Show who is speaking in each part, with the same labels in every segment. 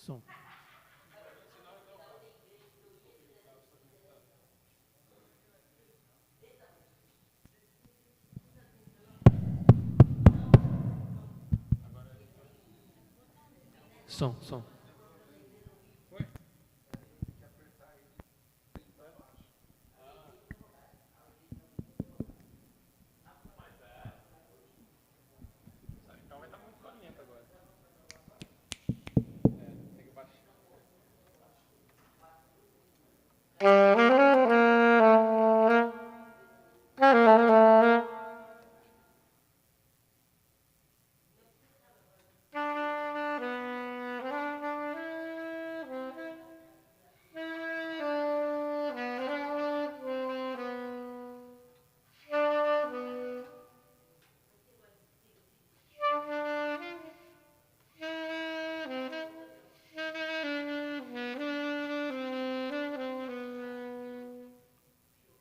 Speaker 1: Som. Som, som.
Speaker 2: Então vai estar muito barulhento agora. Tem que baixar.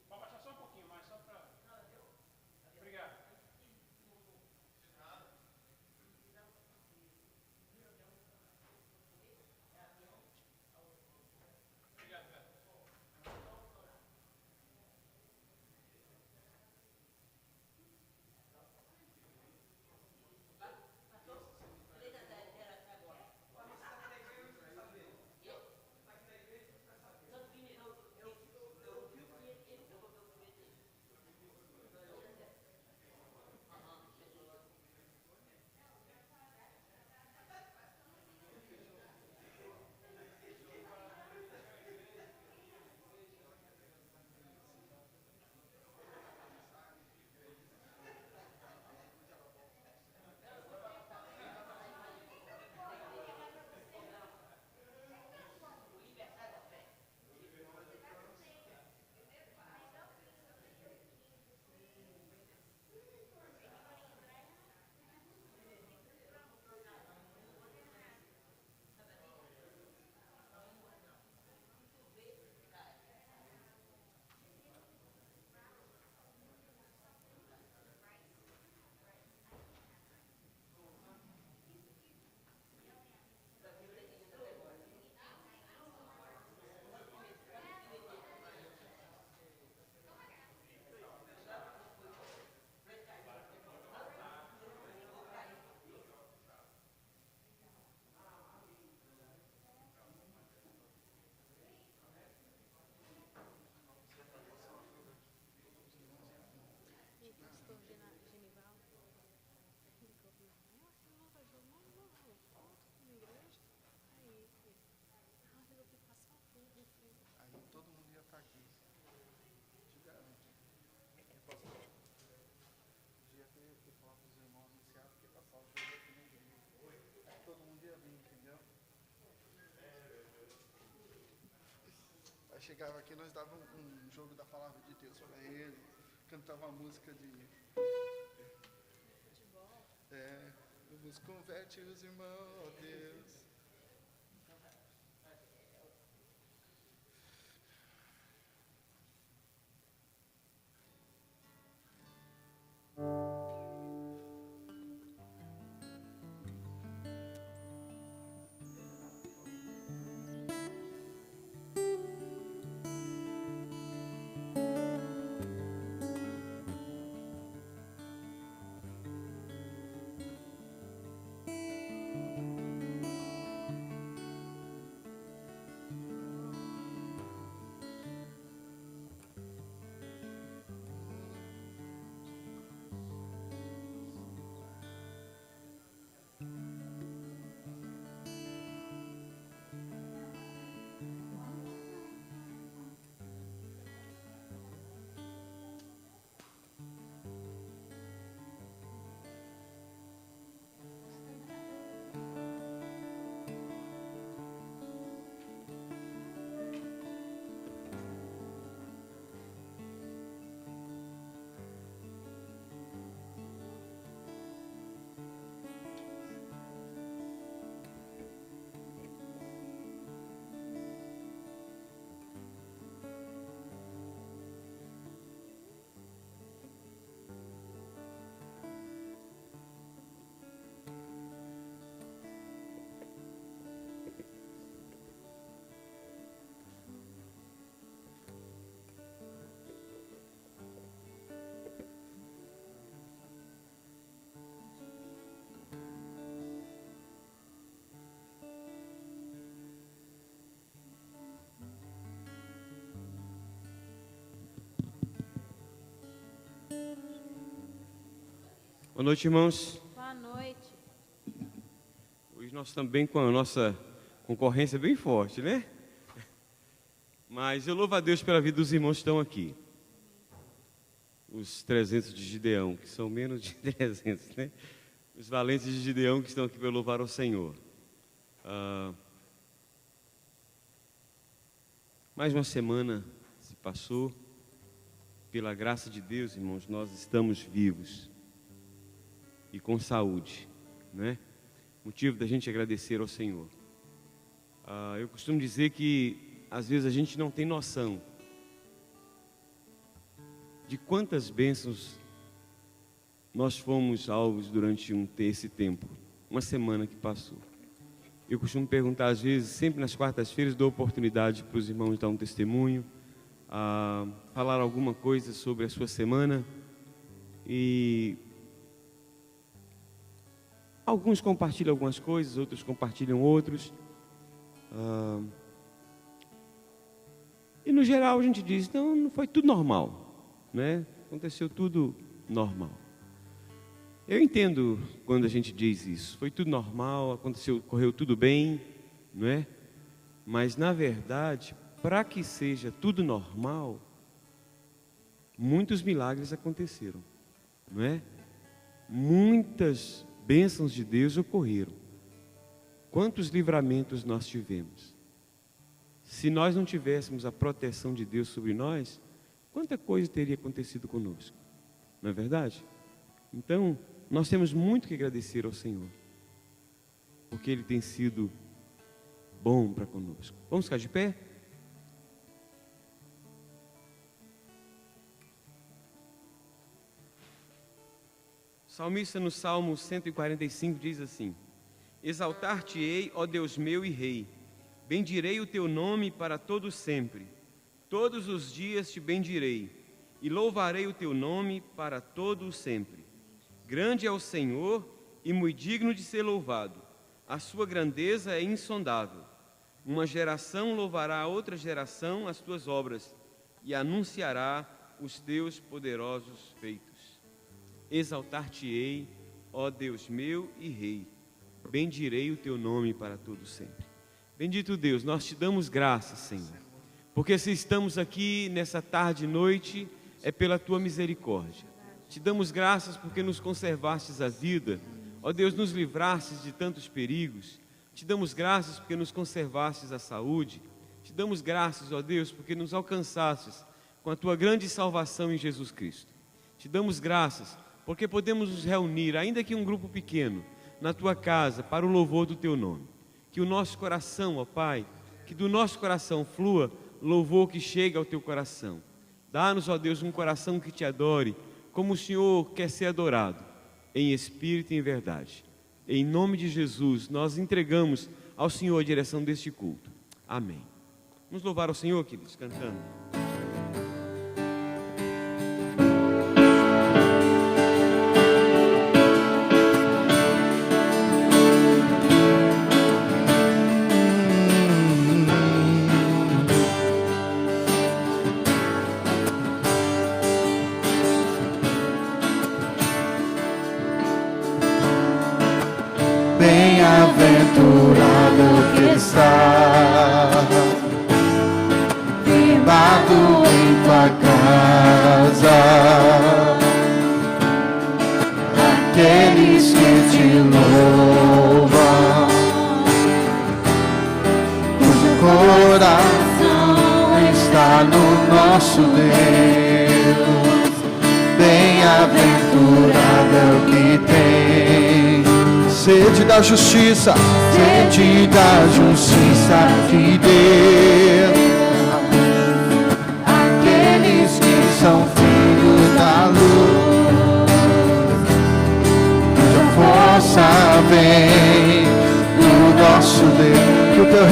Speaker 2: Pode baixar só um pouquinho mais, só para... Obrigado.
Speaker 3: Aí todo mundo ia estar aqui. Te garanto. Devia ter falado para os irmãos anunciar porque passar o jogo aqui na igreja. Aí todo mundo ia vir, entendeu? Aí chegava aqui, nós dávamos um jogo da palavra de Deus para ele, cantava uma música de. Nos converte os irmãos, ó Deus.
Speaker 1: Boa noite, irmãos.
Speaker 4: Boa noite.
Speaker 1: Hoje nós estamos bem com a nossa concorrência bem forte, né? Mas eu louvo a Deus pela vida dos irmãos que estão aqui. Os 300 de Gideão, que são menos de 300, né? Os valentes de Gideão que estão aqui para louvar ao Senhor. Mais uma semana se passou. Pela graça de Deus, irmãos, nós estamos vivos e com saúde, né? Motivo da gente agradecer ao Senhor. Eu costumo dizer que às vezes a gente não tem noção de quantas bênçãos nós fomos alvos durante esse tempo, uma semana que passou. Eu costumo perguntar às vezes, sempre nas quartas-feiras, dou oportunidade para os irmãos dar um testemunho, falar alguma coisa sobre a sua semana, e alguns compartilham algumas coisas, outros compartilham outros. E no geral a gente diz, não foi tudo normal, né? Aconteceu tudo normal. Eu entendo quando a gente diz isso, foi tudo normal, correu tudo bem, não é? Mas na verdade, para que seja tudo normal, muitos milagres aconteceram, não é? Muitas bênçãos de Deus ocorreram. Quantos livramentos nós tivemos? Se nós não tivéssemos a proteção de Deus sobre nós, quanta coisa teria acontecido conosco? Não é verdade? Então, nós temos muito que agradecer ao Senhor, porque Ele tem sido bom para conosco. Vamos ficar de pé? O salmista no Salmo 145 diz assim: Exaltar-te-ei, ó Deus meu e Rei, bendirei o teu nome para todo sempre. Todos os dias te bendirei e louvarei o teu nome para todo o sempre. Grande é o Senhor e muito digno de ser louvado. A sua grandeza é insondável. Uma geração louvará a outra geração as tuas obras e anunciará os teus poderosos feitos. Exaltar-te-ei, ó Deus meu e Rei, bendirei o teu nome para todo sempre. Bendito Deus, nós te damos graças, Senhor, porque se estamos aqui nessa tarde e noite, é pela tua misericórdia. Te damos graças porque nos conservastes a vida, ó Deus, nos livrastes de tantos perigos. Te damos graças porque nos conservastes a saúde. Te damos graças, ó Deus, porque nos alcançastes com a tua grande salvação em Jesus Cristo. Te damos graças porque podemos nos reunir, ainda que um grupo pequeno, na tua casa, para o louvor do teu nome. Que o nosso coração, ó Pai, que do nosso coração flua louvor que chega ao teu coração. Dá-nos, ó Deus, um coração que te adore, como o Senhor quer ser adorado, em espírito e em verdade. Em nome de Jesus, nós entregamos ao Senhor a direção deste culto. Amém. Vamos louvar ao Senhor, queridos, cantando.
Speaker 3: Bem-aventurado que está firmado em tua casa, aqueles que te louvam, cujo coração está no nosso Deus. Bem-aventurado é o que tem sede da justiça, sede da justiça de Deus. Aqueles que são filhos da luz, cuja força vem do nosso Deus. Que o teu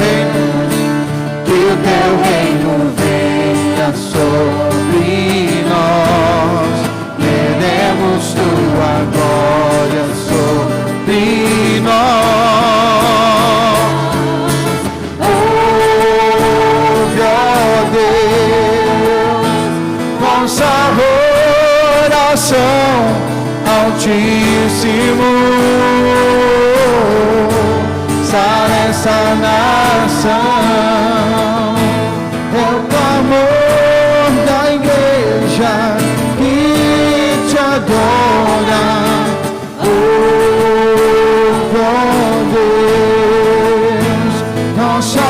Speaker 3: reino venha sobre nós. Queremos tua glória sobre nós. Ouve, ó Deus, nossa oração ao Ti Sara essa nação, é o clamor da igreja que te adora. Oh, Deus, nossa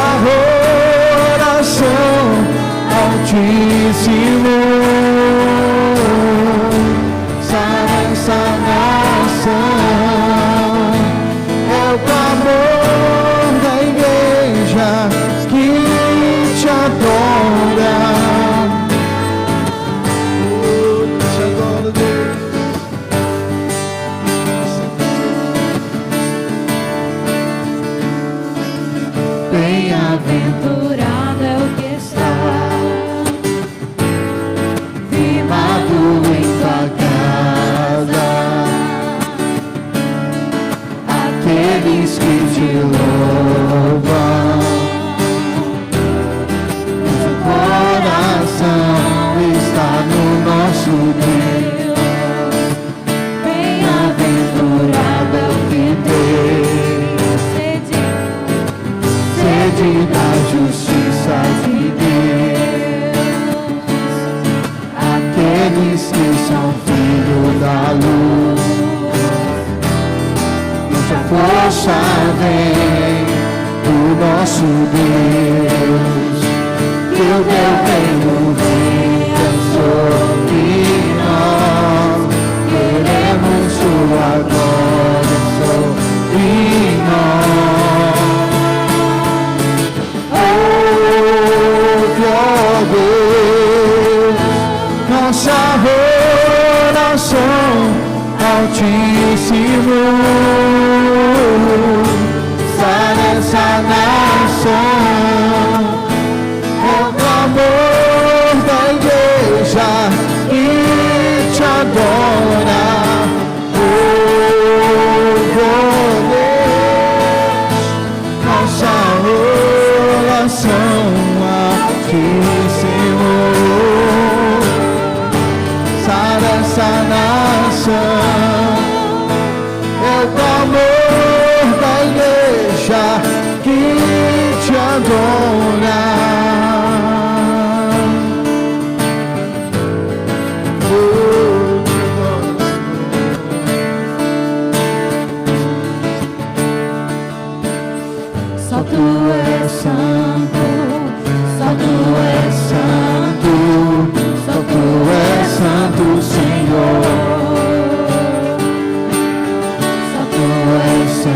Speaker 3: oração, Altíssimo. Sara essa nação, é o clamor da igreja que te adora. Oh, te adoro, Deus.
Speaker 4: Bem-aventurado é o que está firmado em tua casa, aqueles que te louvam, o coração está no nosso Deus. Bem-aventurado é o que tem sede da justiça de Deus, aqueles que são filhos da luz, cuja força vem do nosso Deus, que o teu reino venha sobre nós, queremos sua glória sobre nós. Deus, nossa oração, Altíssimo. Sara essa nação, é o clamor da igreja que te adora. Oh, Deus, nossa oração, Altíssimo. Sara essa nação, é o clamor da igreja que te adora. Oh, te adoro, Senhor. Só tu és santo, só tu és santo, só tu és santo, Senhor. Só tu és santo.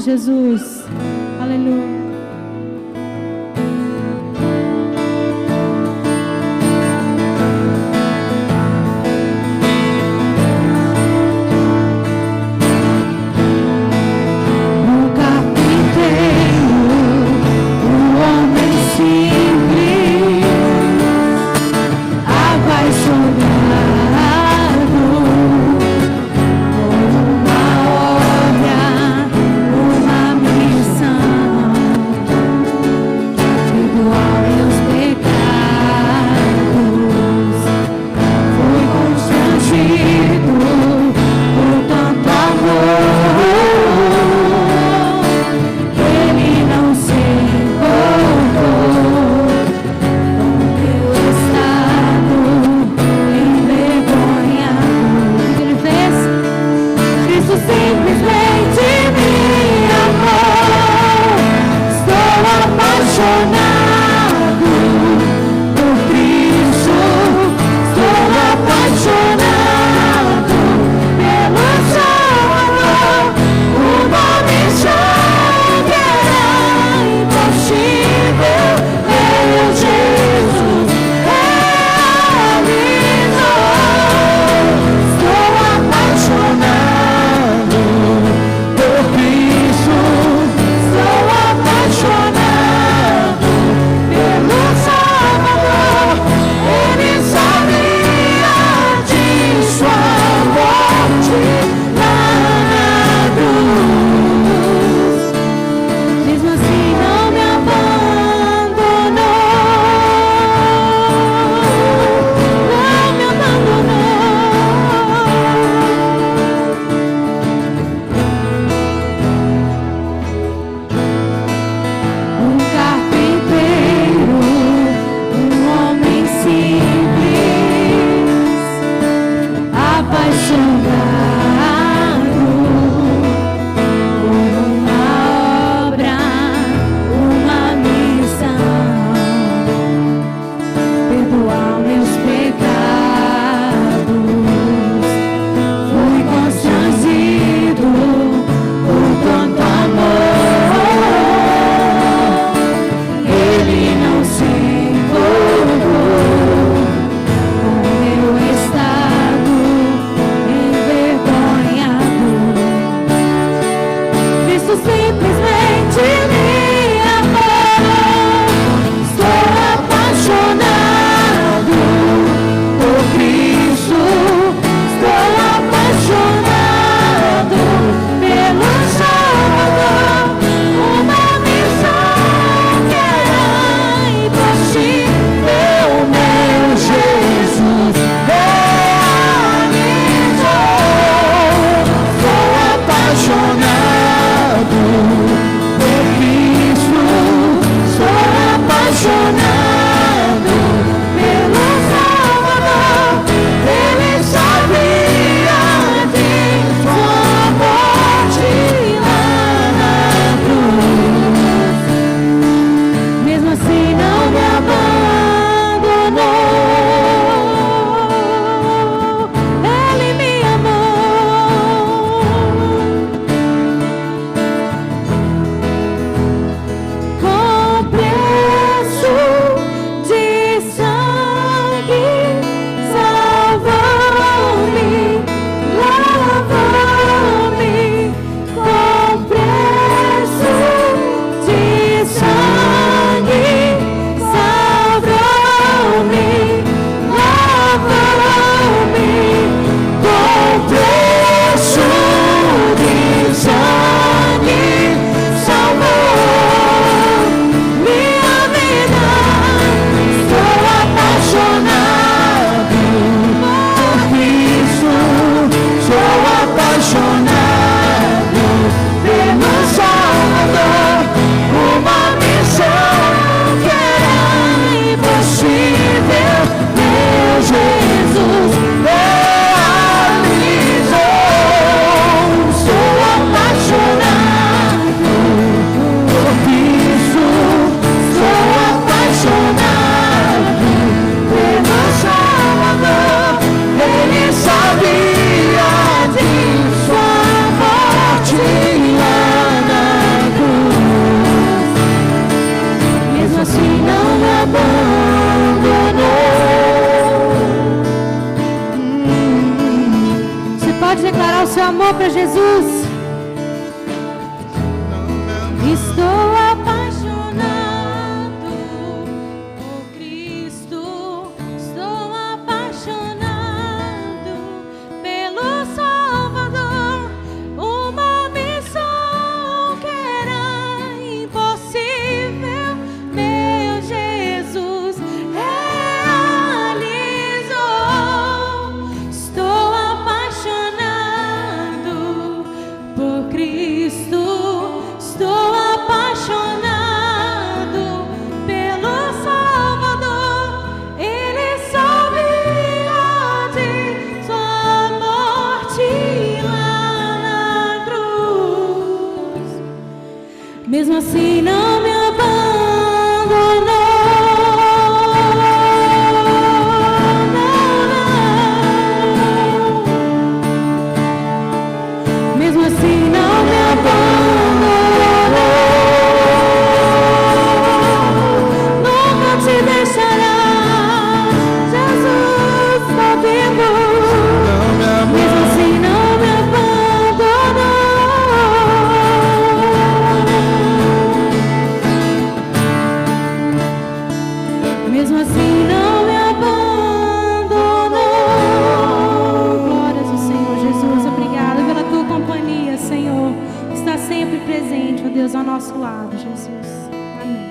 Speaker 4: Jesus. Aleluia.
Speaker 5: Uma missão.
Speaker 4: louvor para Jesus. Estou apaixonado por Cristo, estou apaixonado pelo Salvador, uma missão que era impossível, meu Jesus realizou. Estou apaixonado por Cristo. Estou apaixonado pelo Salvador, Ele salvou de sua morte lá na cruz. Mesmo assim não me abandonou. Mesmo assim não me abandonou. Nunca te deixará, Jesus está vivo. Mesmo assim não me abandonou. Mesmo assim não me abandonou. Glórias ao Senhor Jesus. Obrigada pela tua companhia, Senhor. Está sempre presente, ó Deus, ao nosso lado, Jesus. Amém.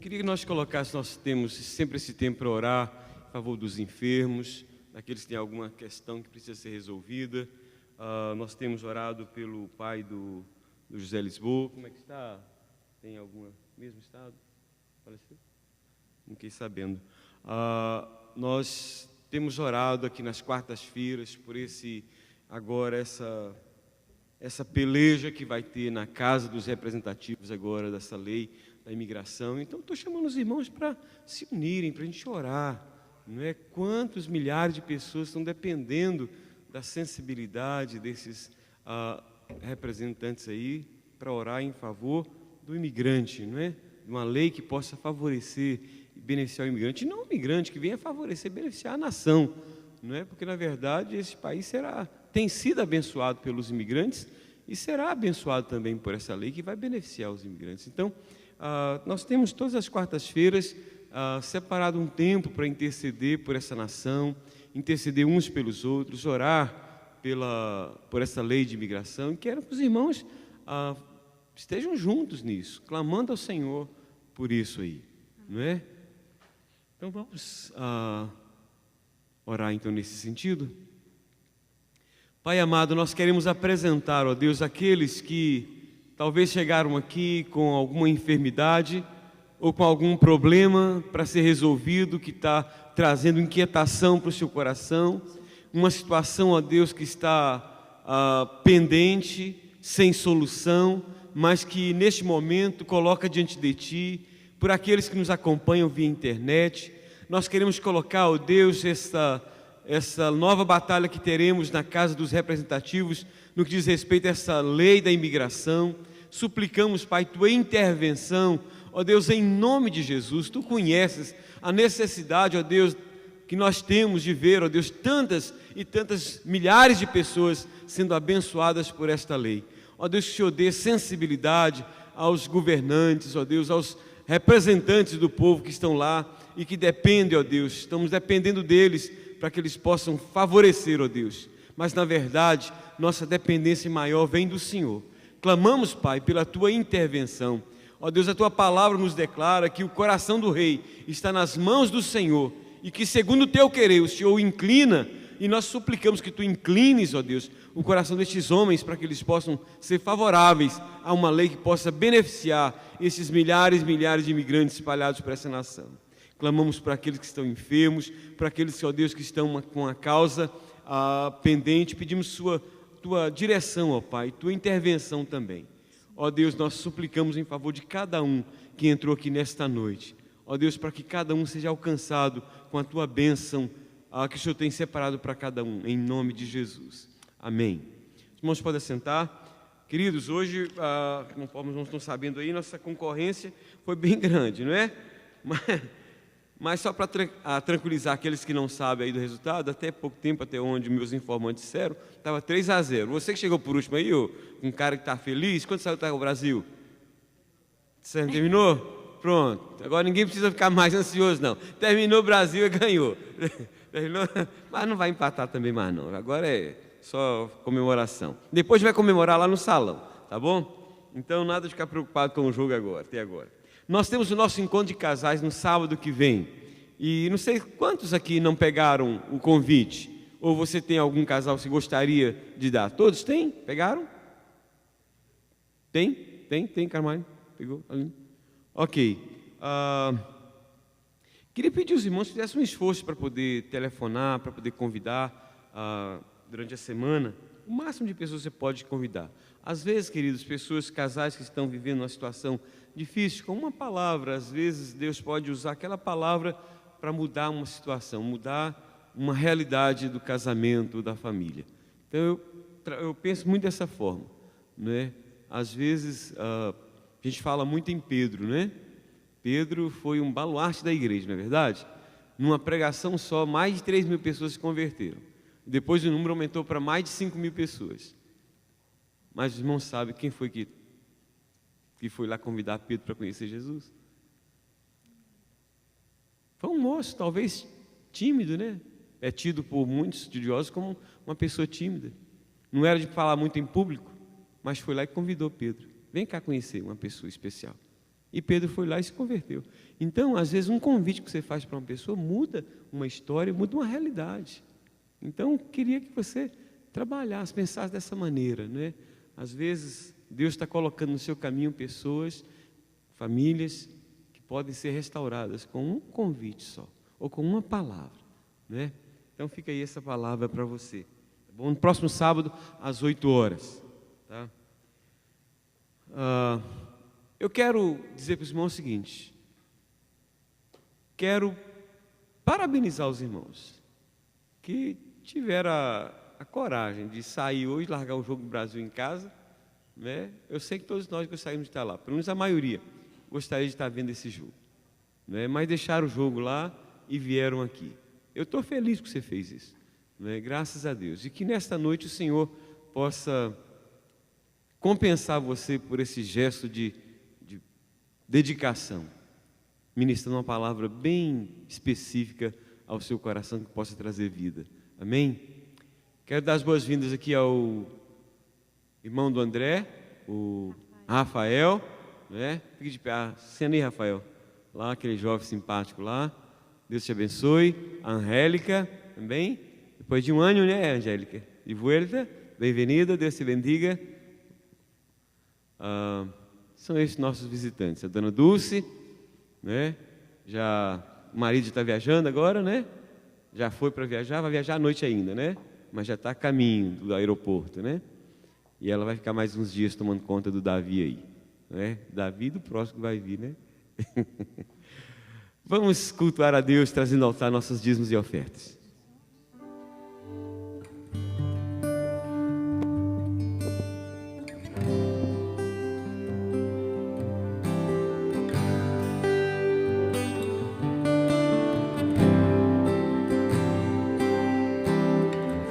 Speaker 1: Queria que nós colocássemos, nós temos sempre esse tempo para orar em favor dos enfermos, daqueles que têm alguma questão que precisa ser resolvida. Nós temos orado pelo pai do José Lisboa. Como é que está? Tem alguma mesmo estado? Faleceu? Não fiquei sabendo. Nós temos orado aqui nas quartas-feiras por essa peleja que vai ter na casa dos representativos agora dessa lei da imigração. Então, estou chamando os irmãos para se unirem, para a gente orar. Não é? Quantos milhares de pessoas estão dependendo da sensibilidade desses representantes aí para orar em favor do imigrante, não é? Uma lei que possa favorecer e beneficiar o imigrante, e não o imigrante que venha favorecer e beneficiar a nação, não é? Porque na verdade esse país tem sido abençoado pelos imigrantes e será abençoado também por essa lei que vai beneficiar os imigrantes. Então, nós temos todas as quartas-feiras separado um tempo para interceder por essa nação, interceder uns pelos outros, orar por essa lei de imigração, e quero que os irmãos estejam juntos nisso, clamando ao Senhor por isso aí, não é? Então vamos orar então nesse sentido. Pai amado, nós queremos apresentar, ó Deus, aqueles que talvez chegaram aqui com alguma enfermidade ou com algum problema para ser resolvido, que está trazendo inquietação para o seu coração, uma situação, ó Deus, que está pendente, sem solução, mas que neste momento coloca diante de Ti, por aqueles que nos acompanham via internet. Nós queremos colocar, ó Deus, essa nova batalha que teremos na casa dos representativos, no que diz respeito a essa lei da imigração. Suplicamos, Pai, Tua intervenção, ó Deus, em nome de Jesus. Tu conheces a necessidade, ó Deus, que nós temos de ver, ó Deus, tantas e tantas milhares de pessoas sendo abençoadas por esta lei. Ó Deus, que o Senhor dê sensibilidade aos governantes, ó Deus, aos representantes do povo que estão lá e que dependem, ó Deus, estamos dependendo deles para que eles possam favorecer, ó Deus. Mas na verdade, nossa dependência maior vem do Senhor. Clamamos, Pai, pela Tua intervenção. Ó Deus, a Tua palavra nos declara que o coração do rei está nas mãos do Senhor e que segundo o Teu querer o Senhor o inclina, e nós suplicamos que Tu inclines, ó Deus, o coração destes homens para que eles possam ser favoráveis a uma lei que possa beneficiar esses milhares e milhares de imigrantes espalhados por essa nação. Clamamos para aqueles que estão enfermos, para aqueles, ó Deus, que estão com a causa pendente, pedimos Tua direção, ó Pai, Tua intervenção também. Ó Deus, nós suplicamos em favor de cada um que entrou aqui nesta noite. Ó Deus, para que cada um seja alcançado com a Tua bênção que o Senhor tem separado para cada um, em nome de Jesus. Amém. Os irmãos podem sentar. Queridos, hoje, como os irmãos estão sabendo aí, nossa concorrência foi bem grande, não é? Mas só para tranquilizar aqueles que não sabem aí do resultado, até pouco tempo, até onde meus informantes disseram, estava 3-0. Você que chegou por último aí, um cara que está feliz, quanto saiu o Brasil? Você não terminou? Pronto. Agora ninguém precisa ficar mais ansioso, não. Terminou o Brasil e ganhou. Terminou? Mas não vai empatar também mais, não. Agora é só comemoração. Depois vai comemorar lá no salão, tá bom? Então nada de ficar preocupado com o jogo agora, até agora. Nós temos o nosso encontro de casais no sábado que vem. E não sei quantos aqui não pegaram o convite. Ou você tem algum casal que gostaria de dar? Todos têm? Pegaram? Tem, Carmine? Pegou? Ok. Queria pedir aos irmãos que fizessem um esforço para poder telefonar, para poder convidar durante a semana. O máximo de pessoas você pode convidar. Às vezes, queridos, casais que estão vivendo uma situação difícil, com uma palavra, às vezes Deus pode usar aquela palavra para mudar uma situação, mudar uma realidade do casamento, da família. Então eu penso muito dessa forma, né? Às vezes a gente fala muito em Pedro, né? Pedro foi um baluarte da igreja, não é verdade? Numa pregação só, mais de 3.000 pessoas se converteram. Depois o número aumentou para mais de 5.000 pessoas. Mas os irmãos sabem quem foi que foi lá convidar Pedro para conhecer Jesus? Foi um moço, talvez tímido, né? É tido por muitos estudiosos como uma pessoa tímida. Não era de falar muito em público, mas foi lá e convidou Pedro. Vem cá conhecer uma pessoa especial. E Pedro foi lá e se converteu. Então, às vezes, um convite que você faz para uma pessoa muda uma história, muda uma realidade. Então, queria que você trabalhasse, pensasse dessa maneira, né? Às vezes, Deus está colocando no seu caminho pessoas, famílias, que podem ser restauradas com um convite só, ou com uma palavra, né? Então, fica aí essa palavra para você. Tá bom? No próximo sábado, às 8 horas. Tá? Eu quero dizer para os irmãos o seguinte. Quero parabenizar os irmãos que tiveram a coragem de sair hoje, largar o jogo do Brasil em casa, né? Eu sei que todos nós gostaríamos de estar lá, pelo menos a maioria gostaria de estar vendo esse jogo, né? Mas deixaram o jogo lá e vieram aqui. Eu estou feliz que você fez isso, né? Graças a Deus. E que nesta noite o Senhor possa compensar você por esse gesto de dedicação, ministrando uma palavra bem específica ao seu coração que possa trazer vida. Amém? Quero dar as boas-vindas aqui ao irmão do André, o Rafael, né? Fique de pé, cena aí, Rafael. Lá, aquele jovem simpático lá. Deus te abençoe. A Angélica também. Depois de um ano, né, Angélica? De volta, bem-vinda, Deus te bendiga. São esses nossos visitantes. A dona Dulce, né? O marido está viajando agora, né? Já foi para viajar, vai viajar à noite ainda, né? Mas já está a caminho do aeroporto, né? E ela vai ficar mais uns dias tomando conta do Davi aí, né? Davi do próximo que vai vir, né? Vamos cultuar a Deus, trazendo ao altar nossos dízimos e ofertas.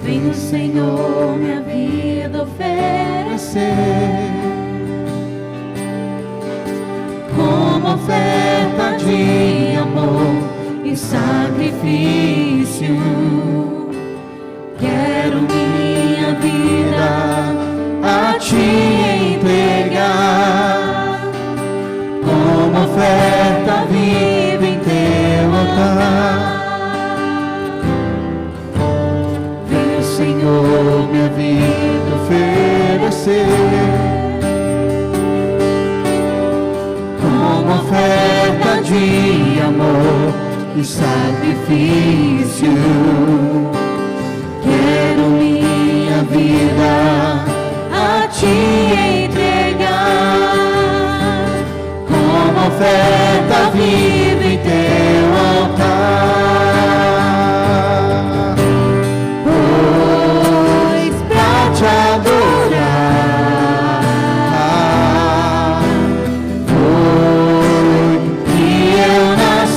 Speaker 4: Venho, Senhor, minha vida oferecer como oferta de amor e sacrifício. Quero minha vida a te entregar como oferta viva em teu altar.
Speaker 3: Senhor, minha vida oferecer como oferta de amor e sacrifício. Quero minha vida a te entregar como oferta viva em teu altar. Te adorar, foi que eu nasci.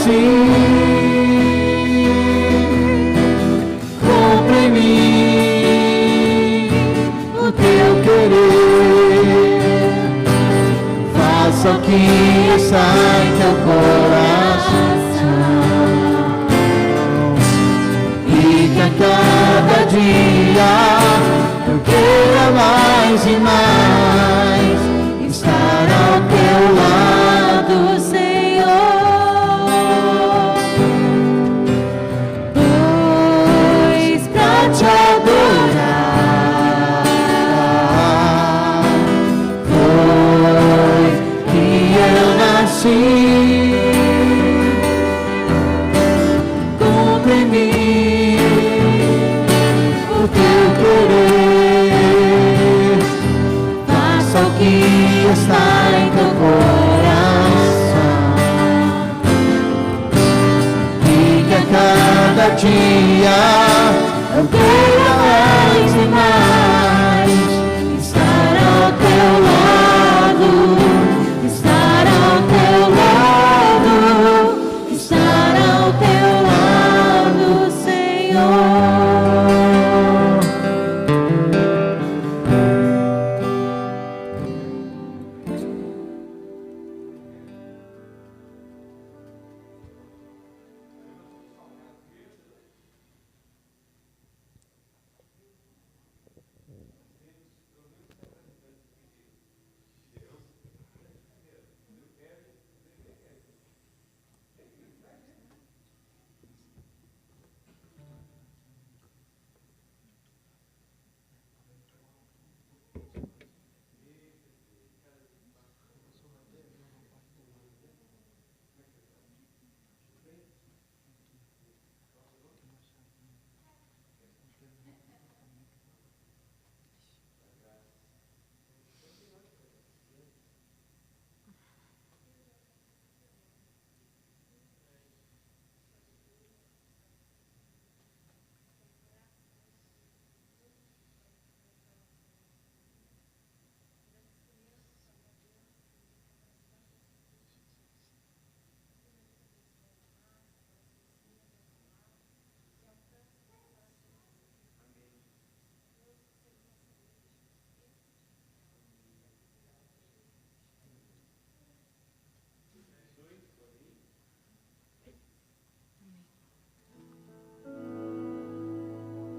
Speaker 5: que está em teu coração, e que a cada dia eu queira mais e mais estar ao teu lado,
Speaker 4: Senhor, pois pra
Speaker 5: te adorar foi que eu nasci. Cumpre em mim o teu querer, faça o que está em teu coração, e que a cada dia eu queira mais e mais estar ao teu lado, estar ao teu lado, estar ao teu lado, Senhor.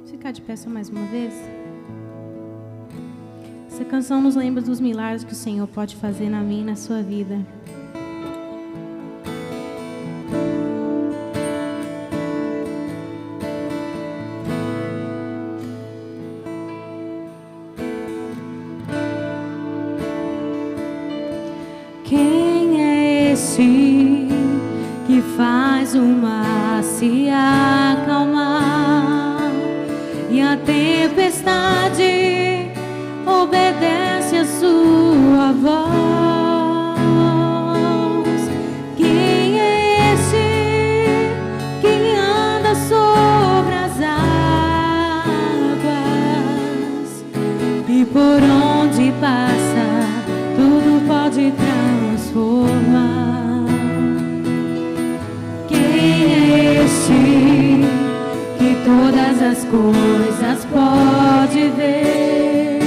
Speaker 4: Ficar de pé só mais uma vez. Essa canção nos lembra dos milagres que o Senhor pode fazer na minha e na sua vida. Quem é esse que faz o mar se acalmar e a tempestade obedece a sua voz? Quem é esse que anda sobre as águas e por onde passa tudo pode transformar? Quem é esse que todas as coisas pode ver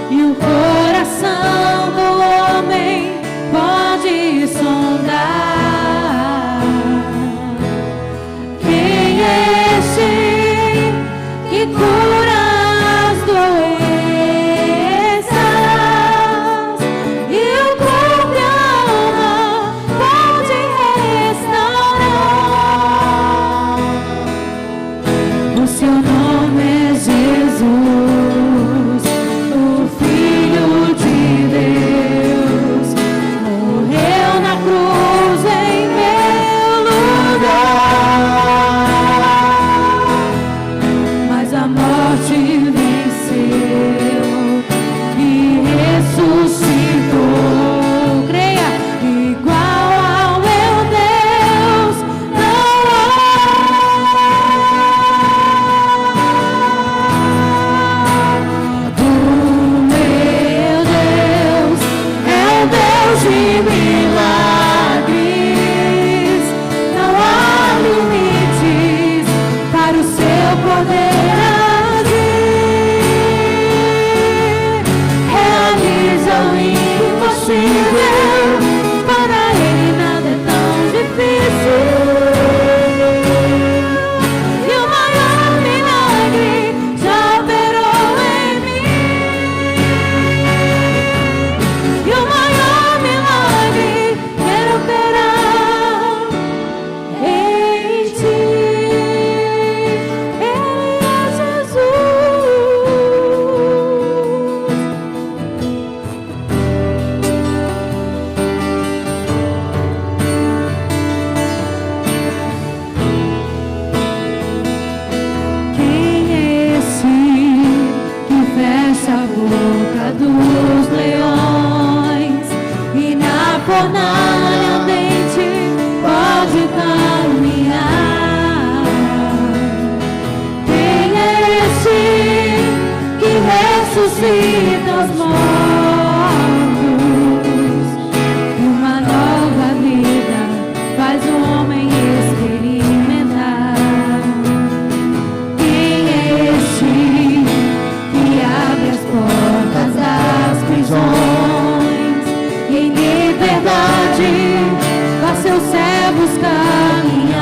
Speaker 4: e o coração do homem pode sondar? Quem é esse que cura as doenças e o corpo e a alma pode restaurar? O seu nome é Jesus, o Filho de Deus, morreu na cruz em meu lugar, mas a morte venceu e ressuscitou. Creia, igual ao meu Deus não há. O meu Deus é um Deus de milagres, não há limites para o seu poder agir. Realiza o impossível ressuscita os mortos, uma nova vida faz o homem experimentar. Quem é este que abre as portas das prisões e em liberdade faz seus servos caminhar?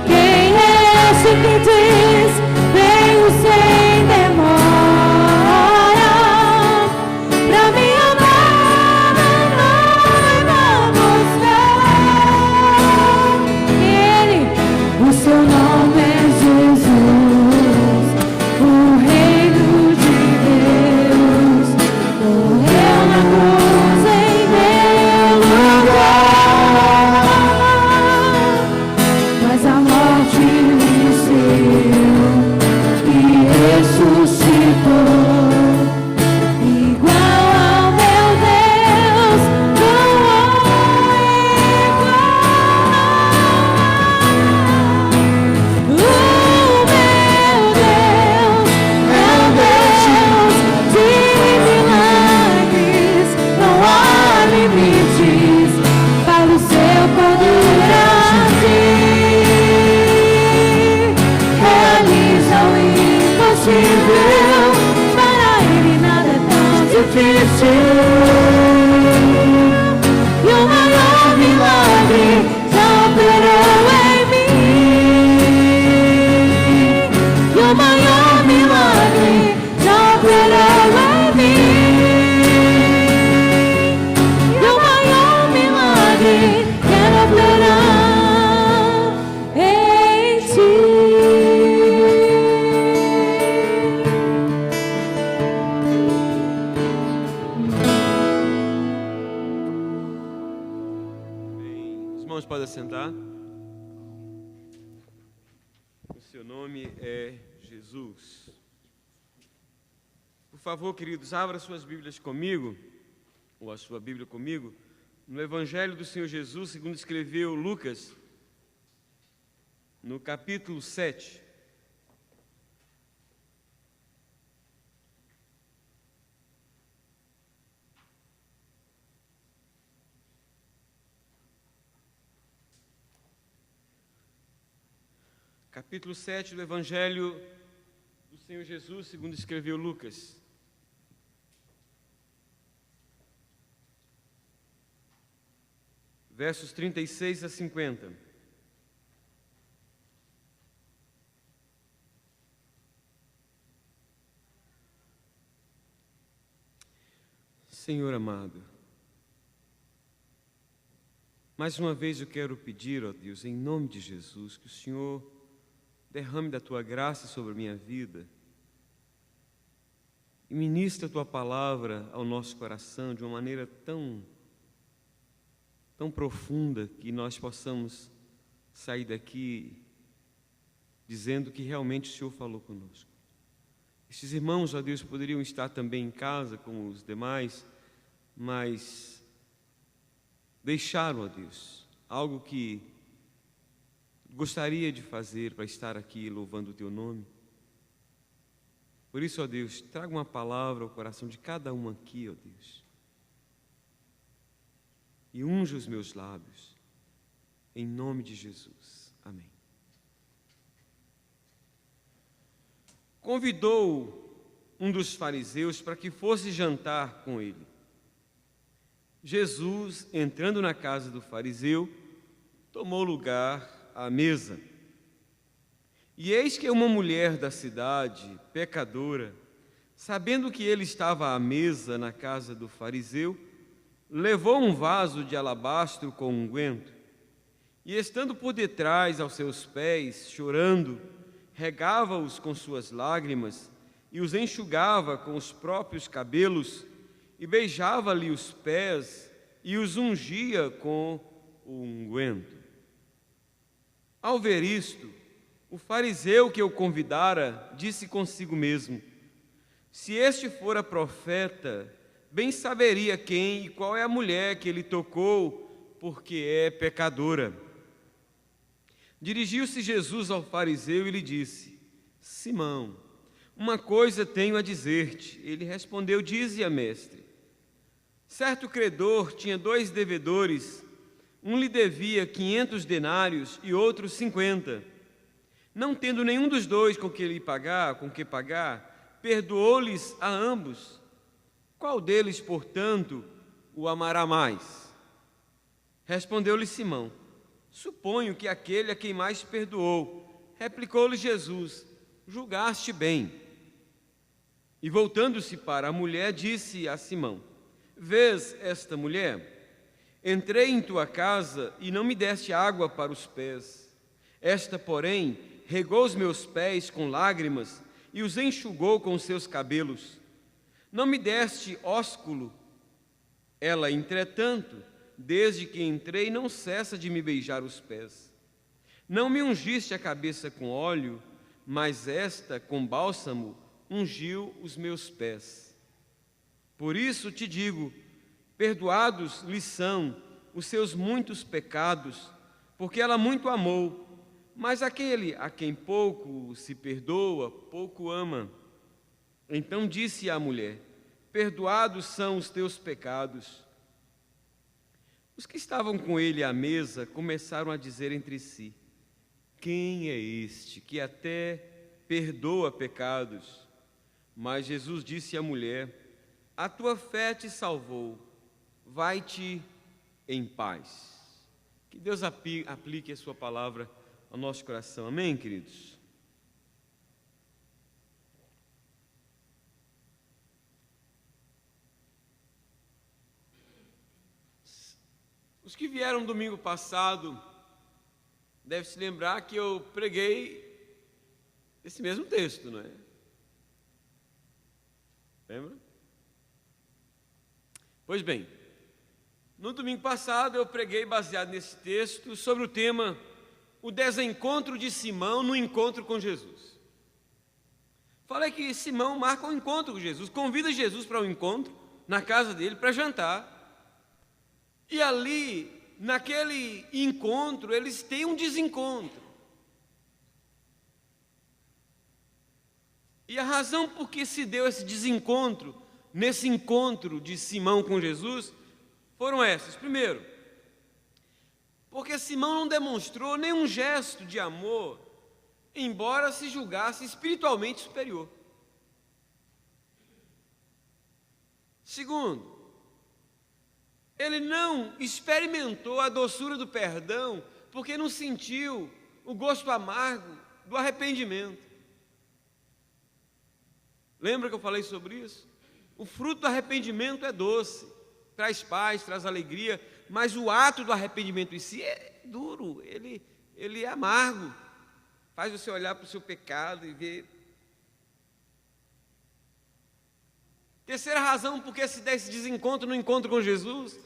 Speaker 4: Quem é esse que diz: venho sem demora, pra minha noiva mostrar? Ele, o seu nome é Jesus, o Reino de Deus, morreu na cruz em meu lugar, mas a morte venceu e ressuscitou, igual ao meu Deus, não há igual. O meu Deus é o Deus de milagres, não há limites para o seu poder agir. Realiza o impossível, para ele nada é tão difícil. E o maior milagre já operou em mim. E o maior milagre já operou em mim. E o maior milagre quer operar em ti.
Speaker 1: Amém. Os irmãos podem sentar. O seu nome é Jesus. Por favor, queridos, abra suas Bíblias comigo, ou a sua Bíblia comigo, no Evangelho do Senhor Jesus, segundo escreveu Lucas, no capítulo 7. Capítulo 7 do Evangelho do Senhor Jesus, segundo escreveu Lucas. Versos 36 a 50. Senhor amado, mais uma vez eu quero pedir, ó Deus, em nome de Jesus, que o Senhor derrame da Tua graça sobre a minha vida e ministre a Tua palavra ao nosso coração de uma maneira tão profunda que nós possamos sair daqui dizendo que realmente o Senhor falou conosco. Estes irmãos, ó Deus, poderiam estar também em casa como os demais, mas deixaram, ó Deus, algo que gostaria de fazer para estar aqui louvando o Teu nome. Por isso, ó Deus, traga uma palavra ao coração de cada um aqui, ó Deus, e unja os meus lábios, em nome de Jesus. Amém. Convidou um dos fariseus para que fosse jantar com ele. Jesus, entrando na casa do fariseu, tomou lugar à mesa. E eis que uma mulher da cidade, pecadora, sabendo que ele estava à mesa na casa do fariseu, levou um vaso de alabastro com unguento, e estando por detrás aos seus pés, chorando, regava-os com suas lágrimas, e os enxugava com os próprios cabelos, e beijava-lhe os pés, e os ungia com o unguento. Ao ver isto, o fariseu que o convidara disse consigo mesmo: se este fora profeta, bem saberia quem e qual é a mulher que ele tocou, porque é pecadora. Dirigiu-se Jesus ao fariseu e lhe disse: Simão, uma coisa tenho a dizer-te. Ele respondeu: dize-a, mestre. Certo credor tinha 2 devedores. Um lhe devia 500 denários e outro 50. Não tendo nenhum dos 2 com que pagar, perdoou-lhes a ambos. Qual deles, portanto, o amará mais? Respondeu-lhe Simão: suponho que aquele a quem mais perdoou. Replicou-lhe Jesus: julgaste bem. E voltando-se para a mulher, disse a Simão: vês esta mulher? Entrei em tua casa e não me deste água para os pés. Esta, porém, regou os meus pés com lágrimas e os enxugou com seus cabelos. Não me deste ósculo. Ela, entretanto, desde que entrei, não cessa de me beijar os pés. Não me ungiste a cabeça com óleo, mas esta, com bálsamo, ungiu os meus pés. Por isso te digo, perdoados lhe são os seus muitos pecados, porque ela muito amou. Mas aquele a quem pouco se perdoa, pouco ama. Então disse a mulher: perdoados são os teus pecados. Os que estavam com ele à mesa começaram a dizer entre si: quem é este que até perdoa pecados? Mas Jesus disse à mulher: a tua fé te salvou, vai-te em paz. Que Deus aplique a sua palavra ao nosso coração. Amém, queridos? Os que vieram domingo passado devem se lembrar que eu preguei esse mesmo texto, não é? Lembra? Pois bem, no domingo passado eu preguei baseado nesse texto sobre o tema o desencontro de Simão no encontro com Jesus. Falei que Simão marca um encontro com Jesus, convida Jesus para um encontro na casa dele para jantar. E ali, naquele encontro, eles têm um desencontro. E a razão por que se deu esse desencontro, nesse encontro de Simão com Jesus, foram essas. Primeiro, porque Simão não demonstrou nenhum gesto de amor, embora se julgasse espiritualmente superior. Segundo, ele não experimentou a doçura do perdão, porque não sentiu o gosto amargo do arrependimento. Lembra que eu falei sobre isso? O fruto do arrependimento é doce, traz paz, traz alegria, mas o ato do arrependimento em si é duro, ele é amargo, faz você olhar para o seu pecado e ver. Terceira razão porque se dá esse desencontro no encontro com Jesus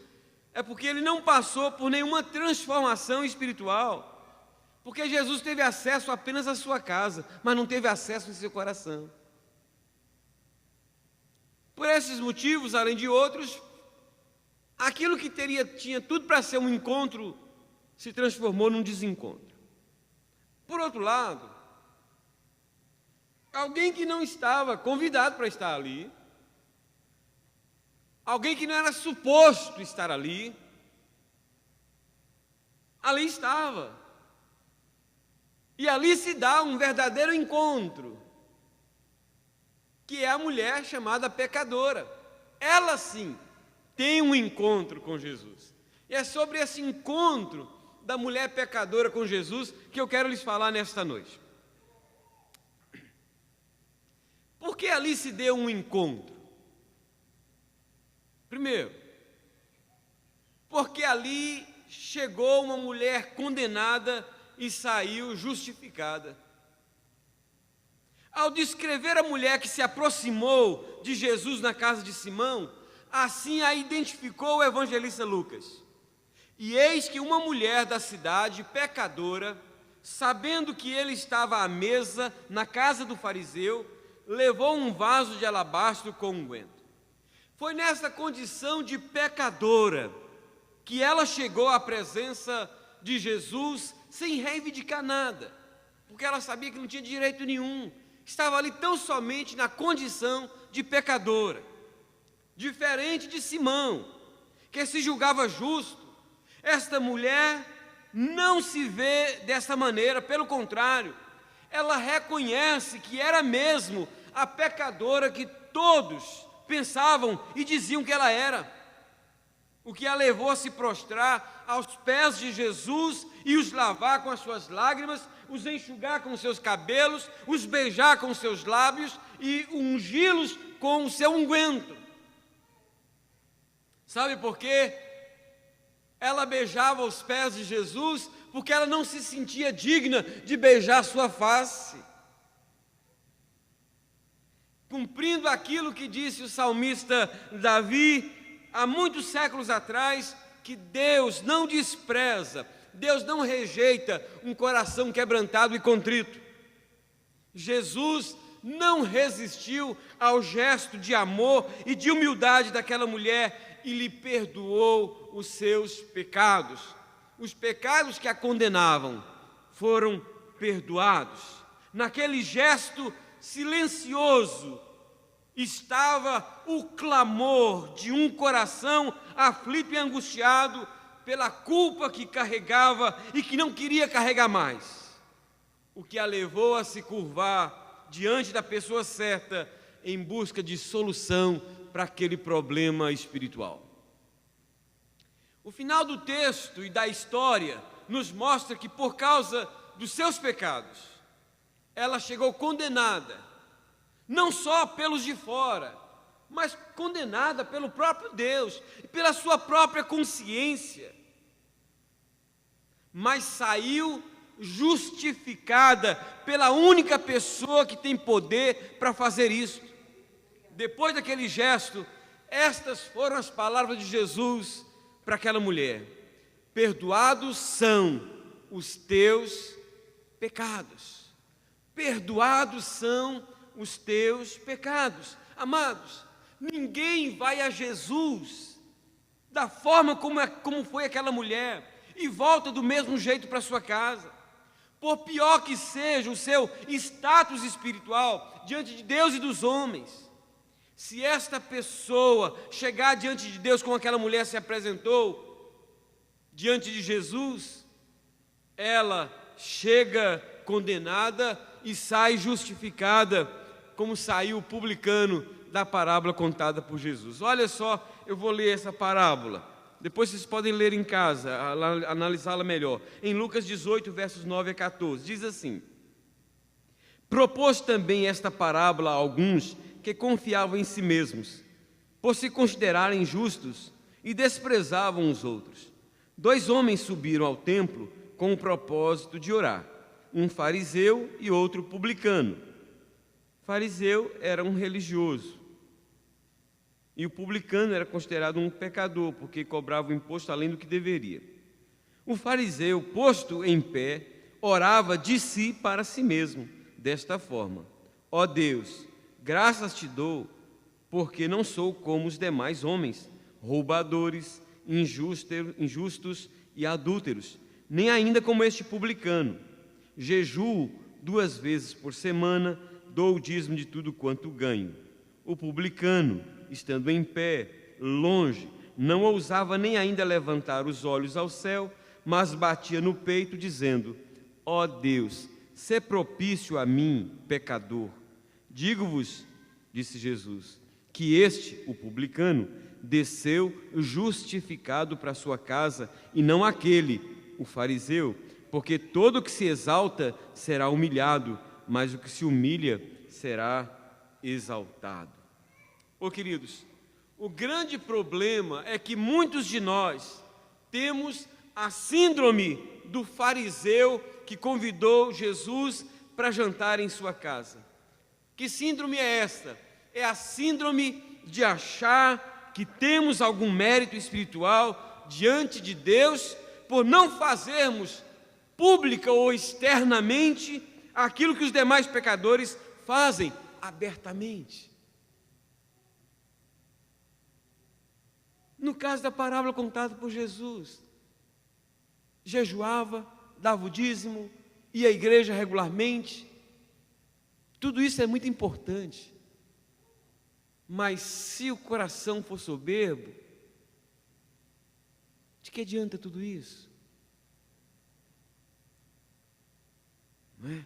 Speaker 1: é porque ele não passou por nenhuma transformação espiritual, porque Jesus teve acesso apenas à sua casa, mas não teve acesso em seu coração. Por esses motivos, além de outros, aquilo que tinha tudo para ser um encontro se transformou num desencontro. Por outro lado, alguém que não estava convidado para estar ali, alguém que não era suposto estar ali, ali estava. E ali se dá um verdadeiro encontro, que é a mulher chamada pecadora. Ela sim tem um encontro com Jesus. E é sobre esse encontro da mulher pecadora com Jesus que eu quero lhes falar nesta noite. Por que ali se deu um encontro? Primeiro, porque ali chegou uma mulher condenada e saiu justificada. Ao descrever a mulher que se aproximou de Jesus na casa de Simão, assim a identificou o evangelista Lucas. E eis que uma mulher da cidade, pecadora, sabendo que ele estava à mesa na casa do fariseu, levou um vaso de alabastro com unguento. Foi nessa condição de pecadora que ela chegou à presença de Jesus sem reivindicar nada, porque ela sabia que não tinha direito nenhum, estava ali tão somente na condição de pecadora, diferente de Simão, que se julgava justo. Esta mulher não se vê dessa maneira, pelo contrário, ela reconhece que era mesmo a pecadora que todos pensavam e diziam que ela era, o que a levou a se prostrar aos pés de Jesus e os lavar com as suas lágrimas, os enxugar com os seus cabelos, os beijar com os seus lábios e ungí-los com o seu unguento. Sabe por quê? Ela beijava os pés de Jesus porque ela não se sentia digna de beijar sua face. Cumprindo aquilo que disse o salmista Davi há muitos séculos atrás, que Deus não despreza, Deus não rejeita um coração quebrantado e contrito. Jesus não resistiu ao gesto de amor e de humildade daquela mulher e lhe perdoou os seus pecados. Os pecados que a condenavam foram perdoados. Naquele gesto silencioso estava o clamor de um coração aflito e angustiado pela culpa que carregava e que não queria carregar mais, o que a levou a se curvar diante da pessoa certa em busca de solução para aquele problema espiritual. O final do texto e da história nos mostra que por causa dos seus pecados, ela chegou condenada, não só pelos de fora, mas condenada pelo próprio Deus e pela sua própria consciência. Mas saiu justificada pela única pessoa que tem poder para fazer isso. Depois daquele gesto, estas foram as palavras de Jesus para aquela mulher: perdoados são os teus pecados. Perdoados são os teus pecados. Amados, ninguém vai a Jesus da forma como foi aquela mulher e volta do mesmo jeito para sua casa. Por pior que seja o seu status espiritual diante de Deus e dos homens, se esta pessoa chegar diante de Deus como aquela mulher se apresentou diante de Jesus, ela chega condenada e sai justificada, como saiu o publicano da parábola contada por Jesus. Olha só, eu vou ler essa parábola, depois vocês podem ler em casa, analisá-la melhor. Em Lucas 18, versos 9 a 14, diz assim: propôs também esta parábola a alguns que confiavam em si mesmos, por se considerarem justos, e desprezavam os outros. 2 homens subiram ao templo com o propósito de orar, um fariseu e outro publicano. O fariseu era um religioso, e o publicano era considerado um pecador, porque cobrava o imposto além do que deveria. O fariseu, posto em pé, orava de si para si mesmo, desta forma: ó Deus, graças te dou, porque não sou como os demais homens, roubadores, injustos e adúlteros, nem ainda como este publicano. Jejuo 2 vezes por semana, dou o dízimo de tudo quanto ganho. O publicano, estando em pé, longe, não ousava nem ainda levantar os olhos ao céu, mas batia no peito, dizendo: ó Deus, sê propício a mim, pecador. Digo-vos, disse Jesus, que este, o publicano, desceu justificado para sua casa, e não aquele, o fariseu, porque todo o que se exalta será humilhado, mas o que se humilha será exaltado. Oh, queridos, o grande problema é que muitos de nós temos a síndrome do fariseu que convidou Jesus para jantar em sua casa. Que síndrome é esta? É a síndrome de achar que temos algum mérito espiritual diante de Deus por não fazermos pública ou externamente aquilo que os demais pecadores fazem abertamente. No caso da parábola contada por Jesus, jejuava, dava o dízimo, ia à igreja regularmente, Tudo isso é muito importante. Mas se o coração for soberbo, de que adianta tudo isso? Não é?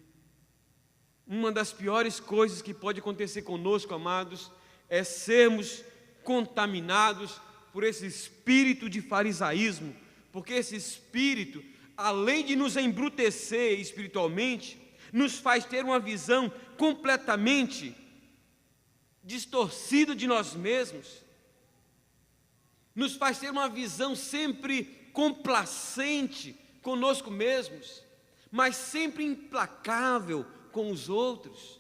Speaker 1: Uma das piores coisas que pode acontecer conosco, amados, é sermos contaminados por esse espírito de farisaísmo, porque esse espírito, além de nos embrutecer espiritualmente, nos faz ter uma visão completamente distorcida de nós mesmos, nos faz ter uma visão sempre complacente conosco mesmos, mas sempre implacável com os outros.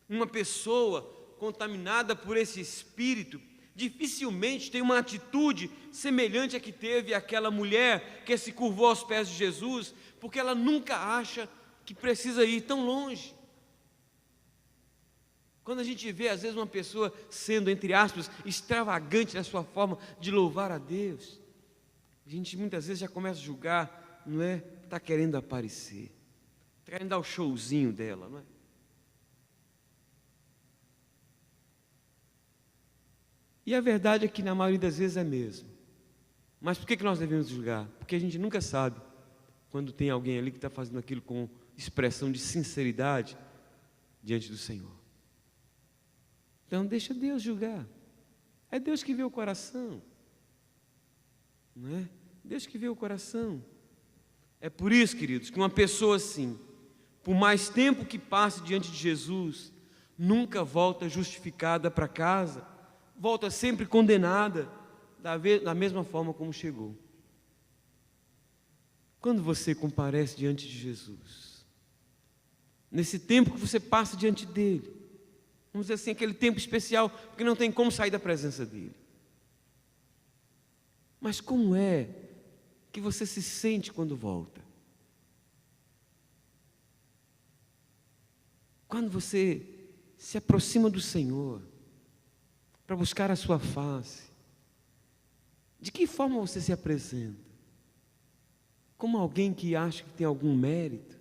Speaker 1: Uma pessoa contaminada por esse espírito dificilmente tem uma atitude semelhante à que teve aquela mulher que se curvou aos pés de Jesus, porque ela nunca acha que precisa ir tão longe. Quando a gente vê, às vezes, uma pessoa sendo, entre aspas, extravagante na sua forma de louvar a Deus, a gente muitas vezes já começa a julgar, não é? Está querendo aparecer, está querendo dar o showzinho dela, não é? E a verdade é que na maioria das vezes é mesmo. Mas por que nós devemos julgar? Porque a gente nunca sabe quando tem alguém ali que está fazendo aquilo com expressão de sinceridade diante do Senhor. Então deixa Deus julgar. É Deus que vê o coração, não é? Deus que vê o coração. É por isso, queridos, que uma pessoa assim, por mais tempo que passe diante de Jesus, nunca volta justificada para casa, volta sempre condenada, da mesma forma como chegou. Quando você comparece diante de Jesus, nesse tempo que você passa diante dele, vamos dizer assim, aquele tempo especial, porque não tem como sair da presença dele. Mas como é que você se sente quando volta? Quando você se aproxima do Senhor para buscar a sua face, de que forma você se apresenta? Como alguém que acha que tem algum mérito?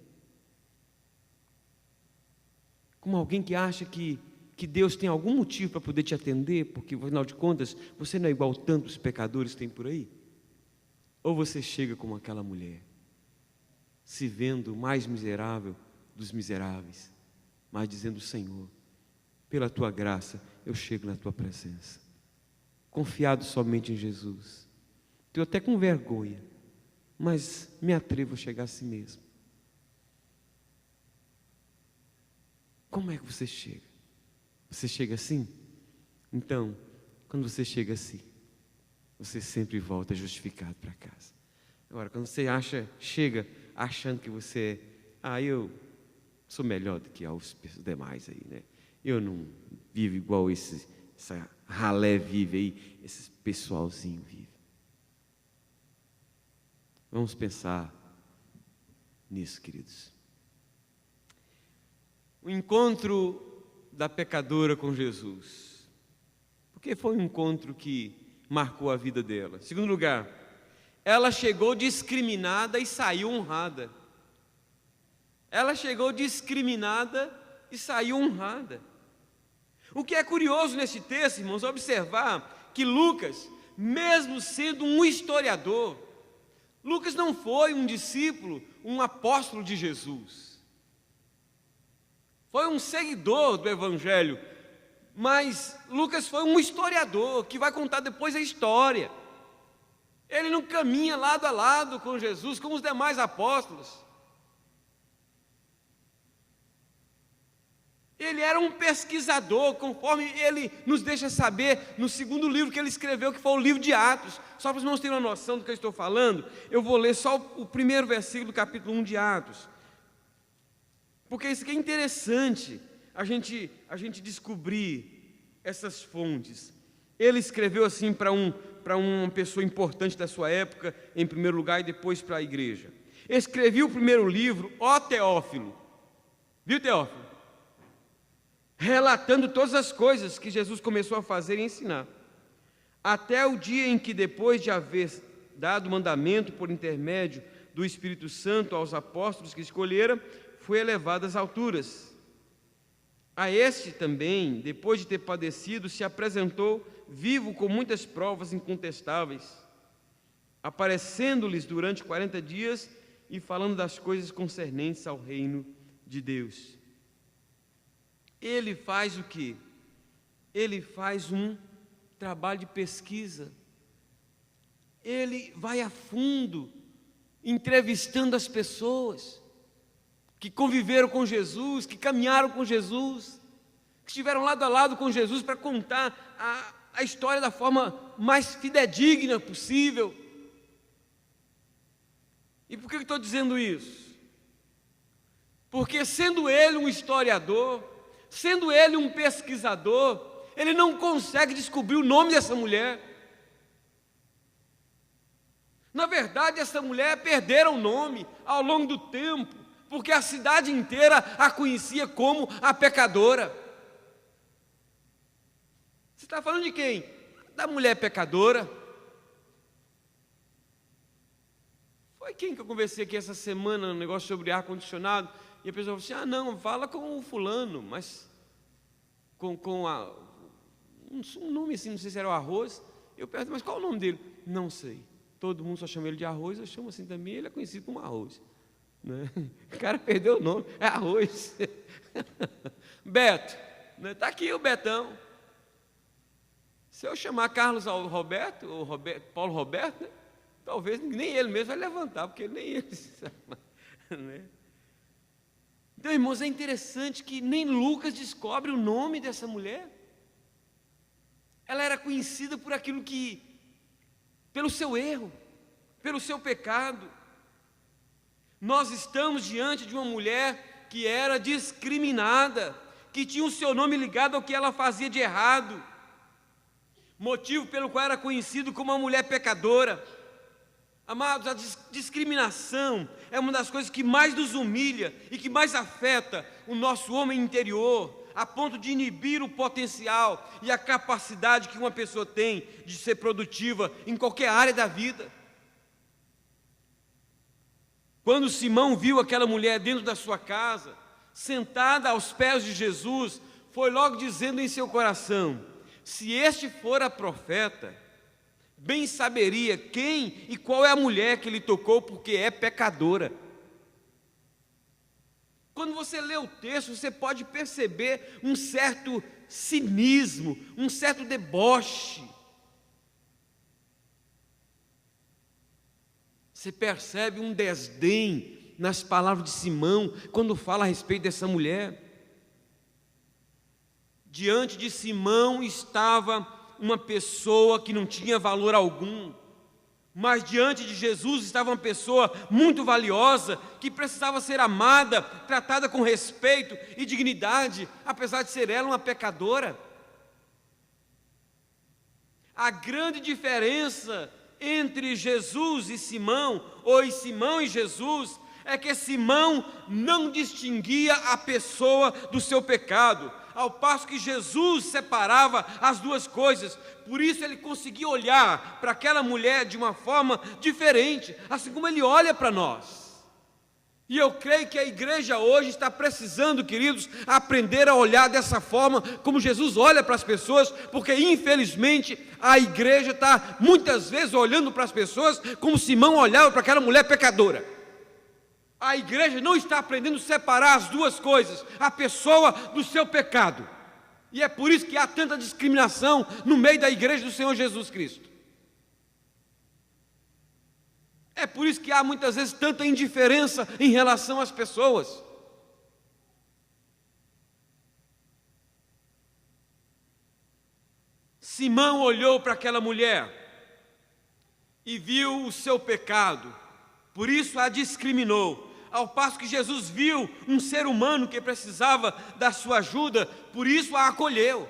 Speaker 1: Como alguém que acha que Deus tem algum motivo para poder te atender, porque, afinal de contas, você não é igual tantos pecadores que tem por aí? Ou você chega como aquela mulher, se vendo o mais miserável dos miseráveis, mas dizendo: Senhor, pela Tua graça, eu chego na Tua presença, confiado somente em Jesus. Estou até com vergonha, mas me atrevo a chegar a si mesmo. Como é que você chega? Você chega assim? Então, quando você chega assim, você sempre volta justificado para casa. Agora, quando você chega achando que você eu sou melhor do que os demais aí, né? Eu não vivo igual essa ralé vive aí, esse pessoalzinho vive. Vamos pensar nisso, queridos. O encontro da pecadora com Jesus, porque foi um encontro que marcou a vida dela. Em segundo lugar, ela chegou discriminada e saiu honrada. Ela chegou discriminada e saiu honrada. O que é curioso nesse texto, irmãos, é observar que Lucas, mesmo sendo um historiador, Lucas não foi um discípulo, um apóstolo de Jesus. Foi um seguidor do Evangelho, mas Lucas foi um historiador que vai contar depois a história. Ele não caminha lado a lado com Jesus, como os demais apóstolos. Ele era um pesquisador, conforme ele nos deixa saber no segundo livro que ele escreveu, que foi o livro de Atos. Só para os irmãos terem uma noção do que eu estou falando, eu vou ler só o primeiro versículo do capítulo 1 de Atos. Porque isso aqui é interessante, a gente descobrir essas fontes. Ele escreveu assim para uma pessoa importante da sua época, em primeiro lugar, e depois para a igreja. Escrevi o primeiro livro, ó Teófilo, viu, Teófilo? Relatando todas as coisas que Jesus começou a fazer e ensinar, até o dia em que, depois de haver dado mandamento por intermédio do Espírito Santo aos apóstolos que escolhera, foi elevado às alturas. A este também, depois de ter padecido, se apresentou vivo com muitas provas incontestáveis, aparecendo-lhes durante 40 dias e falando das coisas concernentes ao reino de Deus. Ele faz o quê? Ele faz um trabalho de pesquisa. Ele vai a fundo, entrevistando as pessoas que conviveram com Jesus, que caminharam com Jesus, que estiveram lado a lado com Jesus para contar a história da forma mais fidedigna possível. E por que eu estou dizendo isso? Porque sendo ele um historiador, sendo ele um pesquisador, ele não consegue descobrir o nome dessa mulher. Na verdade, essa mulher perdera o nome ao longo do tempo, porque a cidade inteira a conhecia como a pecadora. Você está falando de quem? Da mulher pecadora. Foi quem que eu conversei aqui essa semana, um negócio sobre ar-condicionado, e a pessoa falou assim, não, fala com o fulano, mas um nome assim, não sei se era o Arroz. Eu pergunto, mas qual é o nome dele? Não sei. Todo mundo só chama ele de Arroz, eu chamo assim também, ele é conhecido como Arroz. Né? O cara perdeu o nome, é Arroz. Beto, né? Está aqui o Betão. Se eu chamar Carlos Roberto, ou Paulo Roberto, né? Talvez nem ele mesmo vai levantar, porque nem ele sabe. Né? Então, irmãos, é interessante que nem Lucas descobre o nome dessa mulher. Ela era conhecida por aquilo que, pelo seu erro, pelo seu pecado. Nós estamos diante de uma mulher que era discriminada, que tinha o seu nome ligado ao que ela fazia de errado, motivo pelo qual era conhecido como uma mulher pecadora. Amados, a discriminação é uma das coisas que mais nos humilha e que mais afeta o nosso homem interior, a ponto de inibir o potencial e a capacidade que uma pessoa tem de ser produtiva em qualquer área da vida. Quando Simão viu aquela mulher dentro da sua casa, sentada aos pés de Jesus, foi logo dizendo em seu coração, se este for a profeta, bem saberia quem e qual é a mulher que lhe tocou, porque é pecadora. Quando você lê o texto, você pode perceber um certo cinismo, um certo deboche. Você percebe um desdém nas palavras de Simão, quando fala a respeito dessa mulher. Diante de Simão estava uma pessoa que não tinha valor algum, mas diante de Jesus estava uma pessoa muito valiosa, que precisava ser amada, tratada com respeito e dignidade, apesar de ser ela uma pecadora. A grande diferença entre Jesus e Simão, ou Simão e Jesus, é que Simão não distinguia a pessoa do seu pecado, ao passo que Jesus separava as duas coisas. Por isso ele conseguia olhar para aquela mulher de uma forma diferente, assim como ele olha para nós. E eu creio que a igreja hoje está precisando, queridos, aprender a olhar dessa forma, como Jesus olha para as pessoas, porque infelizmente a igreja está muitas vezes olhando para as pessoas como Simão olhava para aquela mulher pecadora. A igreja não está aprendendo a separar as duas coisas, a pessoa do seu pecado. E é por isso que há tanta discriminação no meio da igreja do Senhor Jesus Cristo. É por isso que há muitas vezes tanta indiferença em relação às pessoas. Simão olhou para aquela mulher e viu o seu pecado, por isso a discriminou, ao passo que Jesus viu um ser humano que precisava da sua ajuda, por isso a acolheu.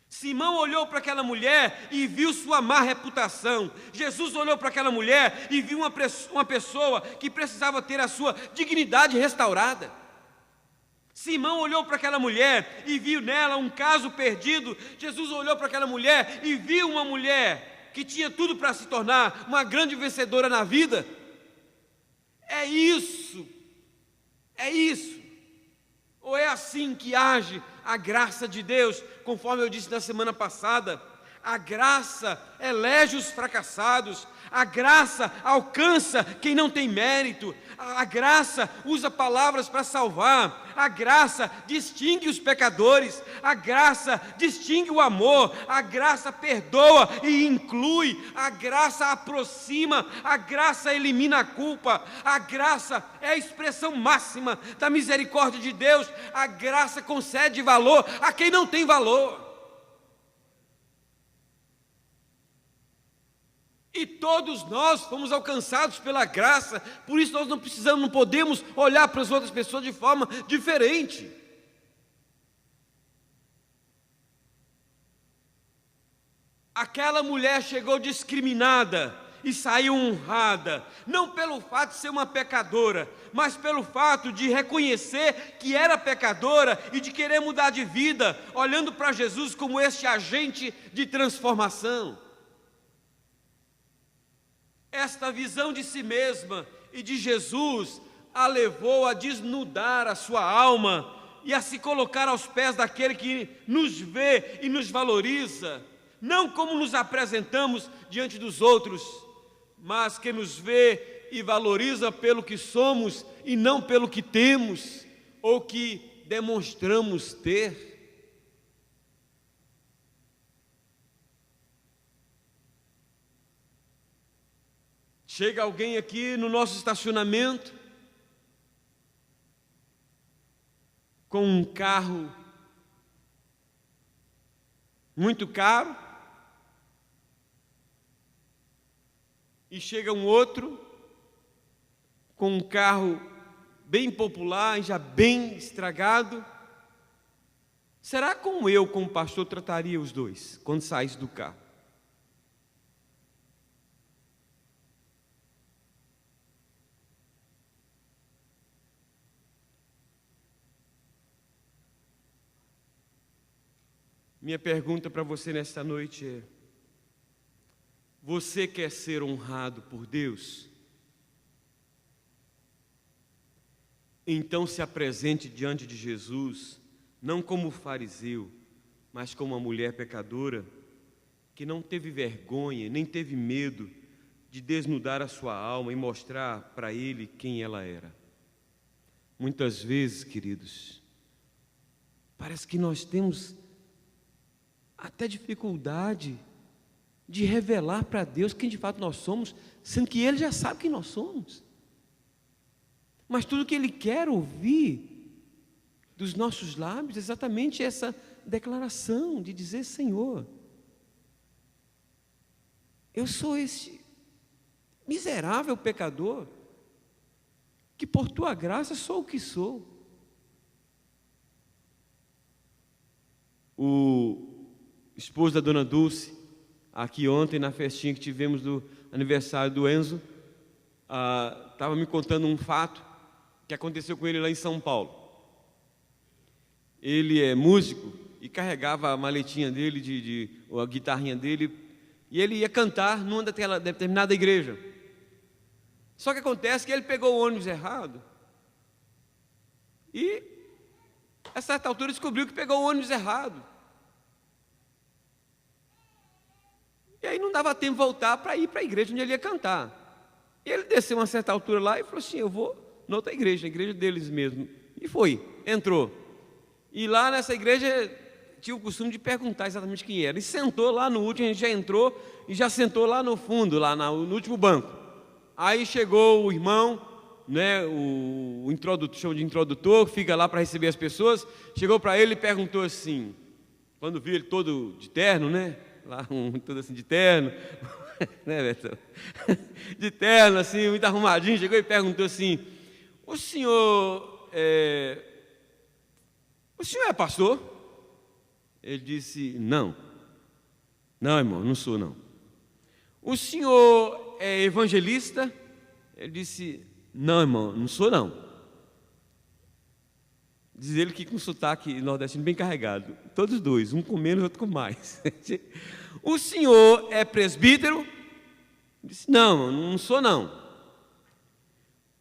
Speaker 1: Simão olhou para aquela mulher e viu sua má reputação. Jesus olhou para aquela mulher e viu uma pessoa que precisava ter a sua dignidade restaurada. Simão olhou para aquela mulher e viu nela um caso perdido. Jesus olhou para aquela mulher e viu uma mulher que tinha tudo para se tornar uma grande vencedora na vida. É isso É isso. Ou é assim que age a graça de Deus? Conforme eu disse na semana passada, a graça elege os fracassados, a graça alcança quem não tem mérito, a graça usa palavras para salvar, a graça distingue os pecadores, a graça distingue o amor, a graça perdoa e inclui, a graça aproxima, a graça elimina a culpa, a graça é a expressão máxima da misericórdia de Deus, a graça concede valor a quem não tem valor. E todos nós fomos alcançados pela graça, por isso nós não podemos olhar para as outras pessoas de forma diferente. Aquela mulher chegou discriminada e saiu honrada, não pelo fato de ser uma pecadora, mas pelo fato de reconhecer que era pecadora e de querer mudar de vida, olhando para Jesus como este agente de transformação. Esta visão de si mesma e de Jesus a levou a desnudar a sua alma e a se colocar aos pés daquele que nos vê e nos valoriza, não como nos apresentamos diante dos outros, mas que nos vê e valoriza pelo que somos e não pelo que temos ou que demonstramos ter. Chega alguém aqui no nosso estacionamento com um carro muito caro e chega um outro com um carro bem popular, já bem estragado. Será como eu, como pastor, trataria os dois quando saísse do carro? Minha pergunta para você nesta noite é: você quer ser honrado por Deus? Então se apresente diante de Jesus, não como fariseu, mas como uma mulher pecadora, que não teve vergonha, nem teve medo de desnudar a sua alma e mostrar para Ele quem ela era. Muitas vezes, queridos, parece que nós temos até dificuldade de revelar para Deus quem de fato nós somos, sendo que Ele já sabe quem nós somos. Mas tudo que Ele quer ouvir dos nossos lábios é exatamente essa declaração de dizer: Senhor, eu sou esse miserável pecador, que por Tua graça sou o que sou. O esposo da dona Dulce, aqui ontem na festinha que tivemos do aniversário do Enzo, estava me contando um fato que aconteceu com ele lá em São Paulo. Ele é músico e carregava a maletinha dele, a guitarrinha dele, e ele ia cantar numa determinada igreja. Só que acontece que ele pegou o ônibus errado e, a certa altura, descobriu que pegou o ônibus errado. E aí não dava tempo de voltar para ir para a igreja onde ele ia cantar. E ele desceu a uma certa altura lá e falou assim: eu vou na outra igreja, a igreja deles mesmo. E foi, entrou. E lá nessa igreja tinha o costume de perguntar exatamente quem era. E sentou lá no último, a gente já entrou e já sentou lá no fundo, lá no último banco. Aí chegou o irmão, né, o introdutor, chama de introdutor, que fica lá para receber as pessoas. Chegou para ele e perguntou assim, quando viu ele todo de terno, né? Lá, todo assim de terno, né, Beto? De terno, assim, muito arrumadinho, chegou e perguntou assim: o senhor é pastor? Ele disse: não, irmão, não sou não. O senhor é evangelista? Ele disse: não, irmão, não sou não. Diz ele que com sotaque nordestino bem carregado. Todos dois, um com menos, outro com mais. O senhor é presbítero? Disse: não, não sou não.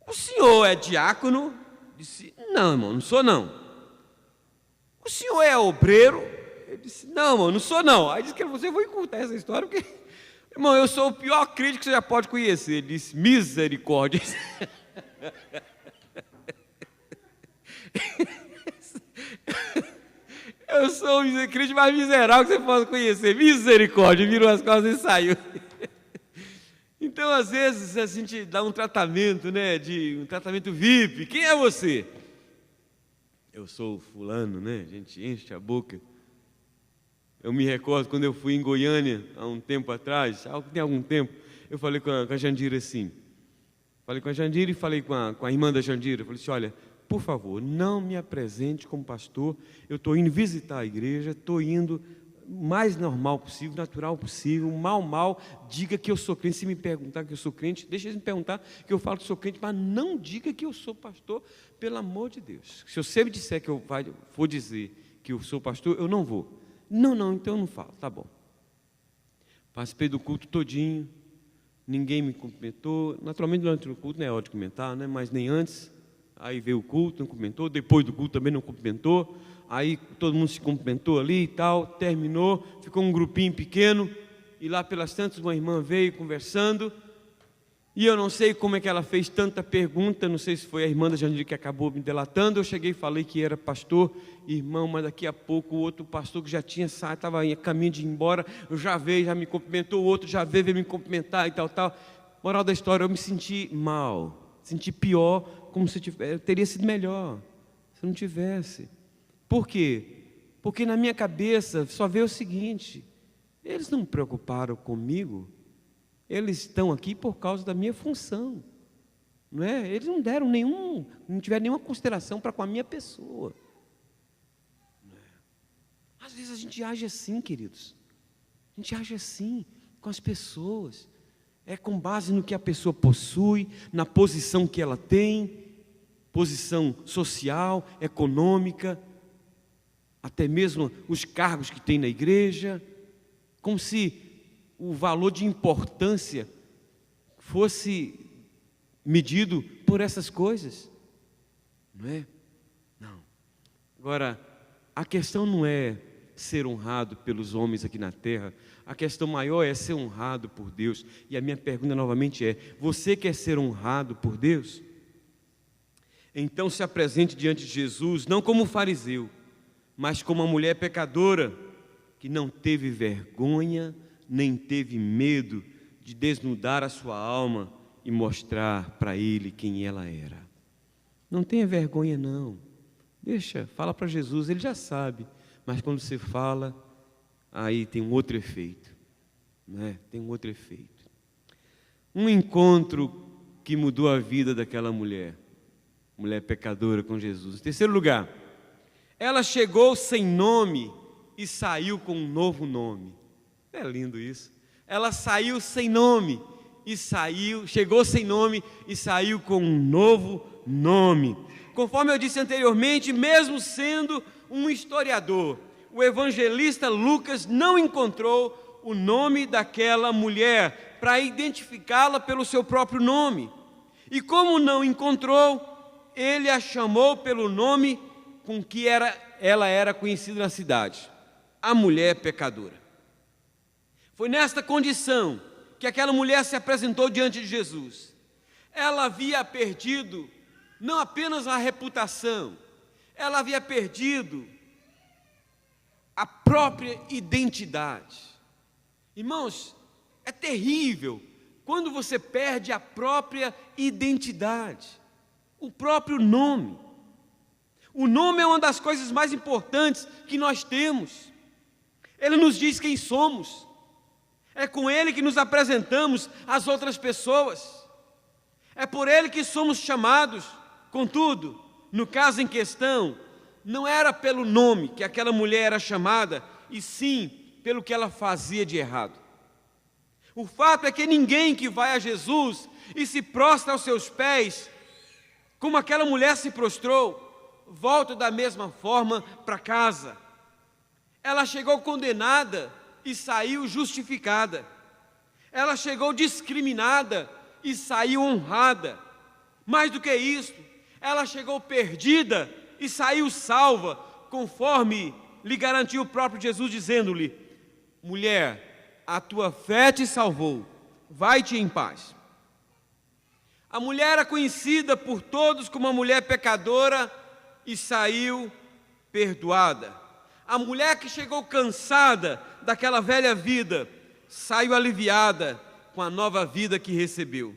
Speaker 1: O senhor é diácono? Disse: não, irmão, não sou não. O senhor é obreiro? Ele disse: não, irmão, não sou não. Aí disse que você vai encurtar essa história, porque, irmão, eu sou o pior crítico que você já pode conhecer. Ele disse: misericórdia. Eu sou o crítico mais miserável que você possa conhecer. Misericórdia. Virou as costas e saiu. Então, às vezes, a gente dá um tratamento, né, um tratamento VIP. Quem é você? Eu sou fulano, né? A gente enche a boca. Eu me recordo quando eu fui em Goiânia, há um tempo atrás, tem algum tempo, eu falei com a Jandira assim. Falei com a Jandira e falei com a irmã da Jandira. Falei assim: olha, por favor, não me apresente como pastor. Eu estou indo visitar a igreja, estou indo mais normal possível, natural possível, mal, diga que eu sou crente. Se me perguntar que eu sou crente, deixa eles me perguntar que eu falo que sou crente, mas não diga que eu sou pastor, pelo amor de Deus. Se você me disser que eu for dizer que eu sou pastor, eu não vou. Não, então eu não falo, tá bom. Participei do culto todinho, ninguém me cumprimentou. Naturalmente, durante o culto não é hora de comentar, né? Mas nem antes. Aí veio o culto, não cumprimentou. Depois do culto também não cumprimentou. Aí todo mundo se cumprimentou ali e tal. Terminou, ficou um grupinho pequeno. E lá pelas tantas uma irmã veio conversando. E eu não sei como é que ela fez tanta pergunta. Não sei se foi a irmã da Jandir que acabou me delatando. Eu cheguei e falei que era pastor, irmão, mas daqui a pouco o outro pastor que já tinha saído, estava em caminho de ir embora, eu já veio, já me cumprimentou. O outro já veio me cumprimentar e tal. Moral da história, eu me senti mal, senti pior, como se teria sido melhor se não tivesse. Por quê? Porque na minha cabeça só veio o seguinte: eles não me preocuparam comigo, eles estão aqui por causa da minha função, não é? Eles não deram não tiveram nenhuma consideração para com a minha pessoa. Não é? Às vezes a gente age assim, queridos, a gente age assim com as pessoas, com base no que a pessoa possui, na posição que ela tem, posição social, econômica, até mesmo os cargos que tem na igreja, como se o valor de importância fosse medido por essas coisas, não é? Não. Agora, a questão não é ser honrado pelos homens aqui na terra, a questão maior é ser honrado por Deus. E a minha pergunta novamente é: você quer ser honrado por Deus? Então se apresente diante de Jesus, não como fariseu, mas como uma mulher pecadora, que não teve vergonha, nem teve medo de desnudar a sua alma e mostrar para Ele quem ela era. Não tenha vergonha não, fala para Jesus, Ele já sabe, mas quando você fala, aí tem um outro efeito, né? Tem um outro efeito. Um encontro que mudou a vida daquela mulher pecadora com Jesus. Em terceiro lugar, ela chegou sem nome e saiu com um novo nome. É lindo isso. Ela saiu sem nome e chegou sem nome e saiu com um novo nome. Conforme eu disse anteriormente, mesmo sendo um historiador, o evangelista Lucas não encontrou o nome daquela mulher para identificá-la pelo seu próprio nome. E como não encontrou, ele a chamou pelo nome com que ela era conhecida na cidade: a mulher pecadora. Foi nesta condição que aquela mulher se apresentou diante de Jesus. Ela havia perdido não apenas a reputação, ela havia perdido a própria identidade. Irmãos, é terrível quando você perde a própria identidade, o próprio nome. O nome é uma das coisas mais importantes que nós temos. Ele nos diz quem somos. É com ele que nos apresentamos às outras pessoas. É por ele que somos chamados. Contudo, no caso em questão, não era pelo nome que aquela mulher era chamada, e sim pelo que ela fazia de errado. O fato é que ninguém que vai a Jesus e se prostra aos seus pés, como aquela mulher se prostrou, volta da mesma forma para casa. Ela chegou condenada e saiu justificada. Ela chegou discriminada e saiu honrada. Mais do que isso, ela chegou perdida e saiu salva, conforme lhe garantiu o próprio Jesus, dizendo-lhe: mulher, a tua fé te salvou, vai-te em paz. A mulher era conhecida por todos como uma mulher pecadora e saiu perdoada. A mulher que chegou cansada daquela velha vida, saiu aliviada com a nova vida que recebeu.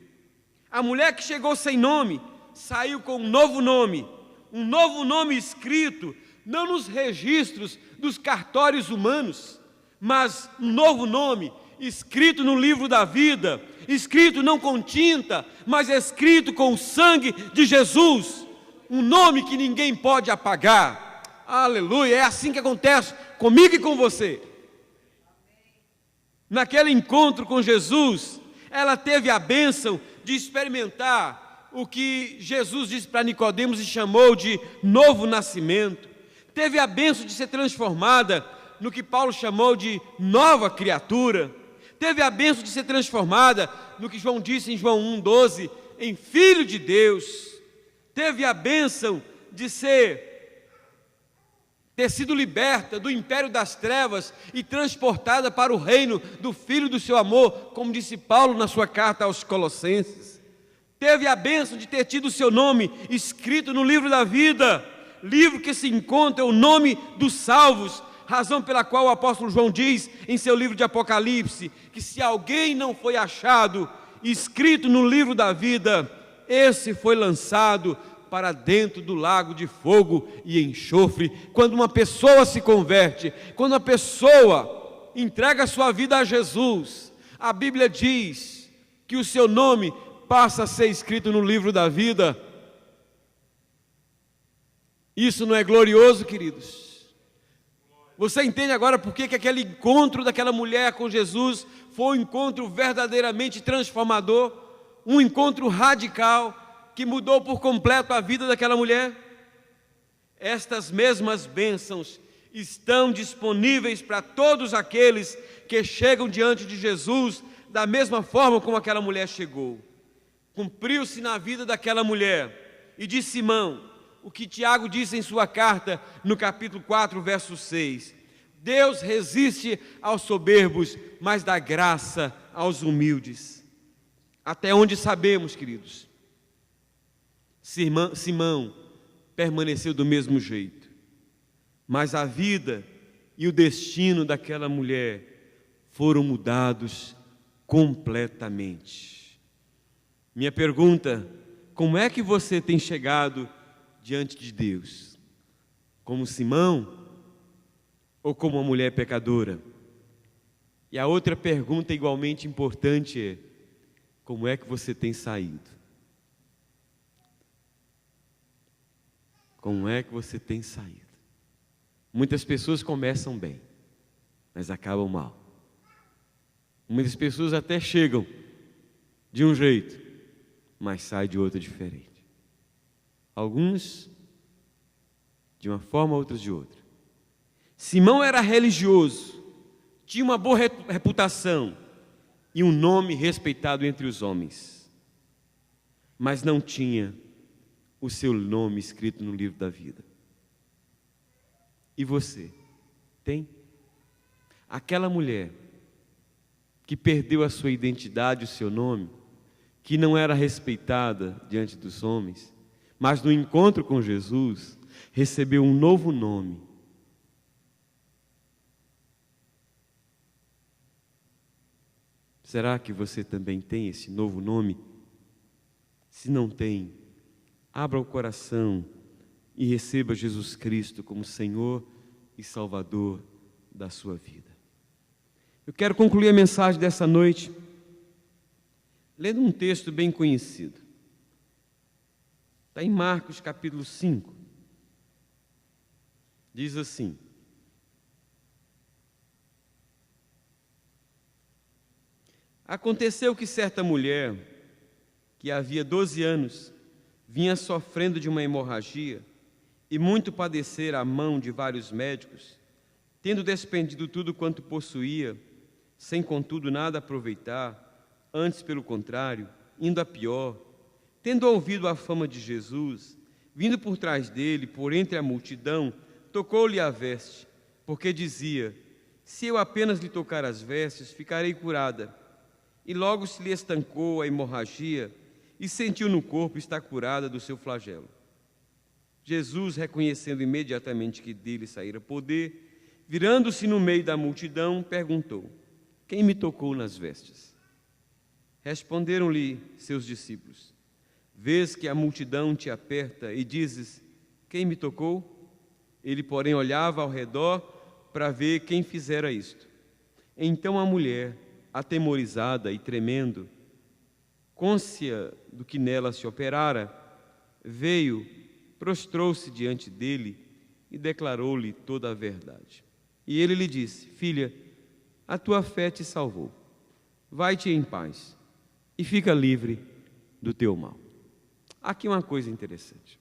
Speaker 1: A mulher que chegou sem nome, saiu com um novo nome escrito, não nos registros dos cartórios humanos, mas um novo nome, escrito no livro da vida, escrito não com tinta, mas escrito com o sangue de Jesus, um nome que ninguém pode apagar. Aleluia, é assim que acontece comigo e com você. Naquele encontro com Jesus, ela teve a bênção de experimentar o que Jesus disse para Nicodemos e chamou de novo nascimento. Teve a bênção de ser transformada no que Paulo chamou de nova criatura. Teve a bênção de ser transformada no que João disse em João 1,12, em filho de Deus. Teve a bênção de ter sido liberta do império das trevas e transportada para o reino do Filho do seu amor, como disse Paulo na sua carta aos Colossenses. Teve a bênção de ter tido o seu nome escrito no livro da vida, livro que se encontra o nome dos salvos, razão pela qual o apóstolo João diz em seu livro de Apocalipse, que se alguém não foi achado escrito no livro da vida, esse foi lançado para dentro do lago de fogo e enxofre. Quando uma pessoa se converte, quando uma pessoa entrega a sua vida a Jesus, a Bíblia diz que o seu nome passa a ser escrito no livro da vida. Isso não é glorioso, queridos? Você entende agora por que aquele encontro daquela mulher com Jesus foi um encontro verdadeiramente transformador, um encontro radical, que mudou por completo a vida daquela mulher? Estas mesmas bênçãos estão disponíveis para todos aqueles que chegam diante de Jesus da mesma forma como aquela mulher chegou. Cumpriu-se na vida daquela mulher e de Simão o que Tiago disse em sua carta no capítulo 4, verso 6. Deus resiste aos soberbos, mas dá graça aos humildes. Até onde sabemos, queridos, Simão permaneceu do mesmo jeito, mas a vida e o destino daquela mulher foram mudados completamente. Minha pergunta: como é que você tem chegado diante de Deus? Como Simão ou como uma mulher pecadora? E a outra pergunta igualmente importante é: como é que você tem saído? Como é que você tem saído? Muitas pessoas começam bem, mas acabam mal. Muitas pessoas até chegam de um jeito, mas saem de outro diferente. Alguns de uma forma, outros de outra. Simão era religioso, tinha uma boa reputação e um nome respeitado entre os homens, mas não tinha o seu nome escrito no livro da vida. E você tem? Aquela mulher que perdeu a sua identidade, o seu nome, que não era respeitada diante dos homens, mas no encontro com Jesus recebeu um novo nome. Será que você também tem esse novo nome? Se não tem, abra o coração e receba Jesus Cristo como Senhor e Salvador da sua vida. Eu quero concluir a mensagem dessa noite lendo um texto bem conhecido. Está em Marcos capítulo 5. Diz assim: aconteceu que certa mulher, que havia 12 anos, vinha sofrendo de uma hemorragia e muito padecer à mão de vários médicos, tendo despendido tudo quanto possuía, sem contudo nada aproveitar, antes pelo contrário, indo a pior, tendo ouvido a fama de Jesus, Vindo por trás dele, por entre a multidão, tocou-lhe a veste, porque dizia: se eu apenas lhe tocar as vestes, ficarei curada. E logo se lhe estancou a hemorragia e sentiu no corpo estar curada do seu flagelo. Jesus, reconhecendo imediatamente que dele saíra poder, virando-se no meio da multidão, perguntou: quem me tocou nas vestes? Responderam-lhe seus discípulos: vês que a multidão te aperta e dizes: quem me tocou? Ele, porém, olhava ao redor para ver quem fizera isto. Então a mulher, atemorizada e tremendo, cônscia do que nela se operara, veio, prostrou-se diante dele e declarou-lhe toda a verdade. E ele lhe disse: filha, a tua fé te salvou. Vai-te em paz e fica livre do teu mal. Aqui uma coisa interessante.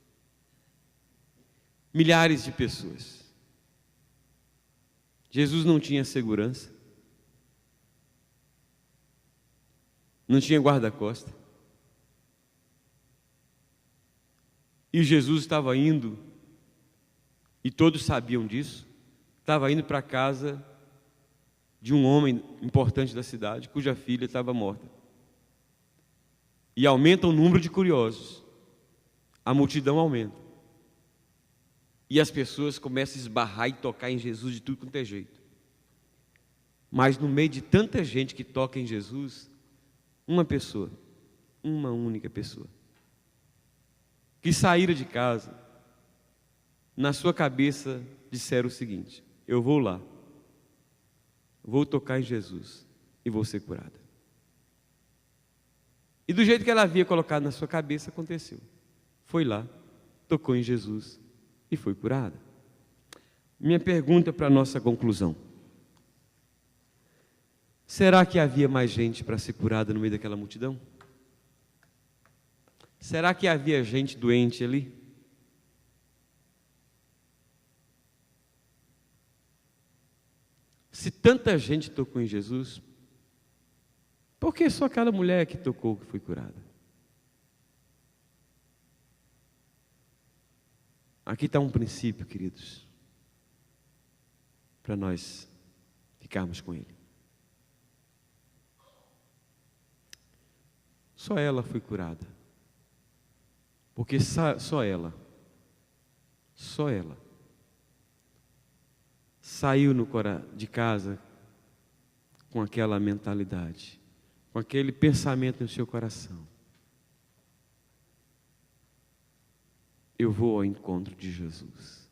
Speaker 1: Milhares de pessoas. Jesus não tinha segurança, não tinha guarda-costa. E Jesus estava indo, e todos sabiam disso, estava indo para a casa de um homem importante da cidade, cuja filha estava morta. E aumenta o número de curiosos, a multidão aumenta. E as pessoas começam a esbarrar e tocar em Jesus de tudo quanto é jeito. Mas no meio de tanta gente que toca em Jesus, uma pessoa, uma única pessoa, que saíram de casa, na sua cabeça disseram o seguinte: eu vou lá, vou tocar em Jesus e vou ser curada. E do jeito que ela havia colocado na sua cabeça, aconteceu. Foi lá, tocou em Jesus e foi curada. Minha pergunta para a nossa conclusão: será que havia mais gente para ser curada no meio daquela multidão? Será que havia gente doente ali? Se tanta gente tocou em Jesus, por que só aquela mulher que tocou que foi curada? Aqui está um princípio, queridos, para nós ficarmos com ele. Só ela foi curada, porque só ela saiu de casa com aquela mentalidade, com aquele pensamento no seu coração: eu vou ao encontro de Jesus.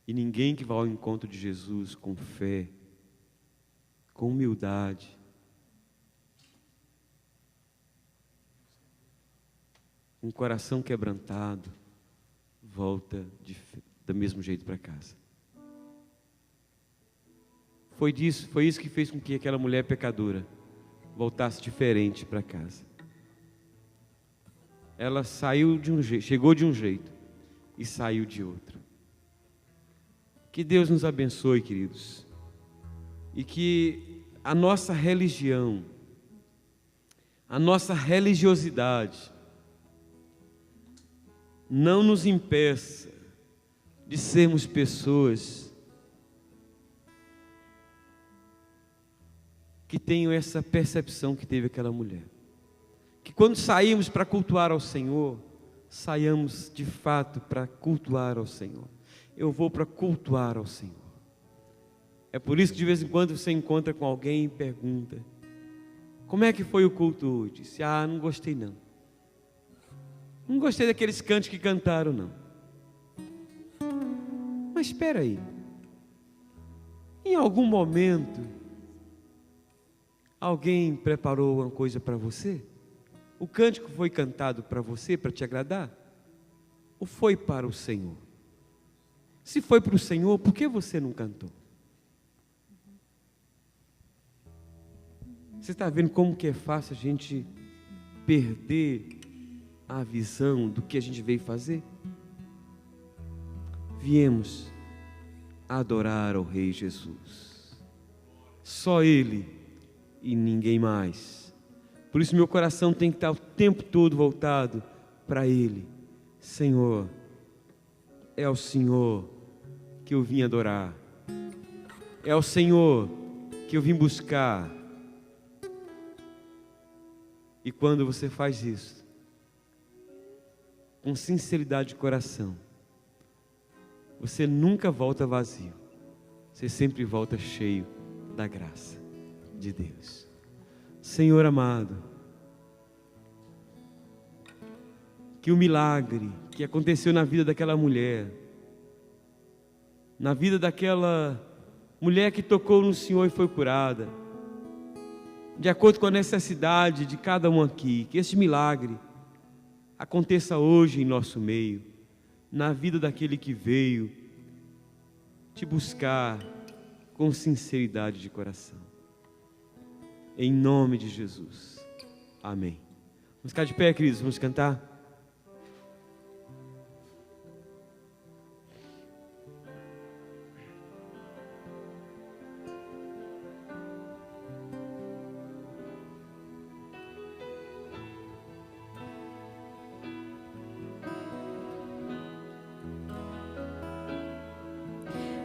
Speaker 1: E ninguém que vai ao encontro de Jesus com fé, com humildade, com o coração quebrantado, volta do mesmo jeito para casa. Foi isso que fez com que aquela mulher pecadora voltasse diferente para casa. Ela saiu de um jeito, chegou de um jeito e saiu de outro. Que Deus nos abençoe, queridos, e que a nossa religião, a nossa religiosidade não nos impeça de sermos pessoas que tenham essa percepção que teve aquela mulher. Que quando saímos para cultuar ao Senhor, saiamos de fato para cultuar ao Senhor. Eu vou para cultuar ao Senhor. É por isso que de vez em quando você encontra com alguém e pergunta: como é que foi o culto hoje? Diz: não gostei não. Não gostei daqueles cantos que cantaram não. Mas espera aí. Em algum momento, alguém preparou uma coisa para você? O cântico foi cantado para você, para te agradar? Ou foi para o Senhor? Se foi para o Senhor, por que você não cantou? Você está vendo como que é fácil a gente perder a visão do que a gente veio fazer? Viemos adorar ao Rei Jesus. Só Ele e ninguém mais. Por isso meu coração tem que estar o tempo todo voltado para Ele: Senhor, é ao Senhor que eu vim adorar, é ao Senhor que eu vim buscar. E quando você faz isso, com sinceridade de coração, você nunca volta vazio, você sempre volta cheio da graça de Deus. Senhor amado, que o milagre que aconteceu na vida daquela mulher, na vida daquela mulher que tocou no Senhor e foi curada, de acordo com a necessidade de cada um aqui, que esse milagre aconteça hoje em nosso meio, na vida daquele que veio te buscar com sinceridade de coração. Em nome de Jesus. Amém. Vamos ficar de pé, queridos, vamos cantar.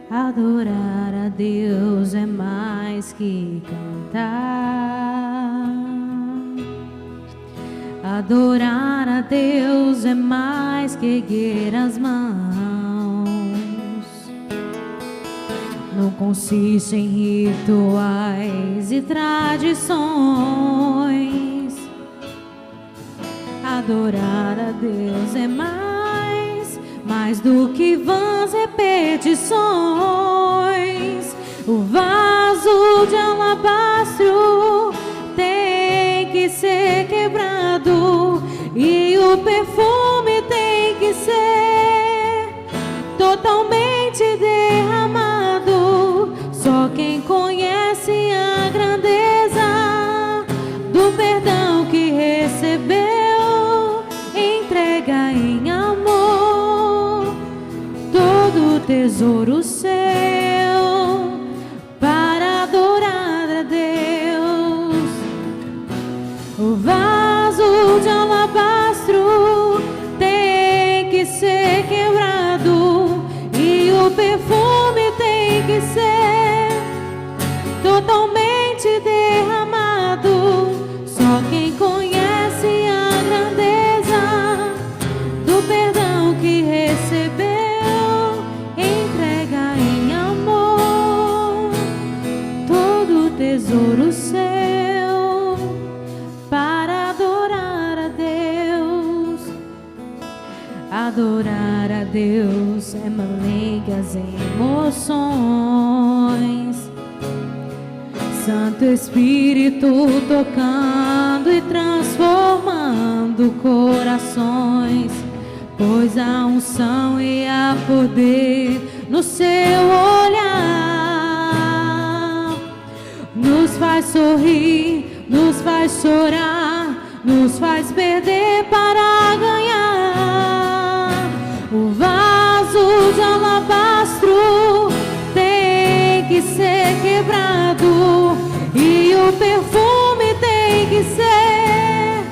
Speaker 4: Adorar a Deus é mais que cantar. Adorar a Deus é mais que erguer as mãos. Não consiste em rituais e tradições. Adorar a Deus é mais do que vãs repetições. O vaso de alabastro tem que ser quebrado e o perfume tem que ser totalmente derramado. Só quem conhece a grandeza do perdão que recebeu entrega em amor todo tesouro seu para adorar a Deus. O vaso de alabastro tem que ser quebrado e o perfume tem que ser totalmente derramado. Só quem conhece a grandeza do perdão que recebeu entrega em amor todo tesouro seu para adorar a Deus. Adorar a Deus é além das emoções. Santo Espírito tocando e transformando corações, pois a unção e a poder no seu olhar nos faz sorrir, nos faz chorar, nos faz perder para ganhar. O vaso de alabastro tem que ser quebrado e o perfume tem que ser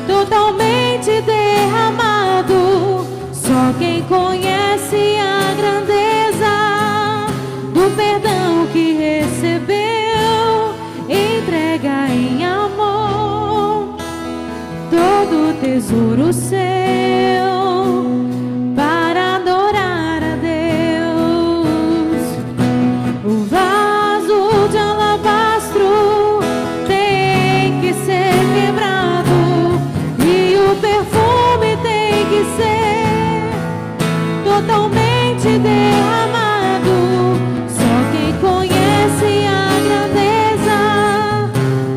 Speaker 4: totalmente derramado. Só quem conhece a grandeza do perdão que recebeu entrega em amor todo tesouro seu para adorar a Deus. O vaso de alabastro tem que ser quebrado e o perfume tem que ser totalmente derramado. Só quem conhece a grandeza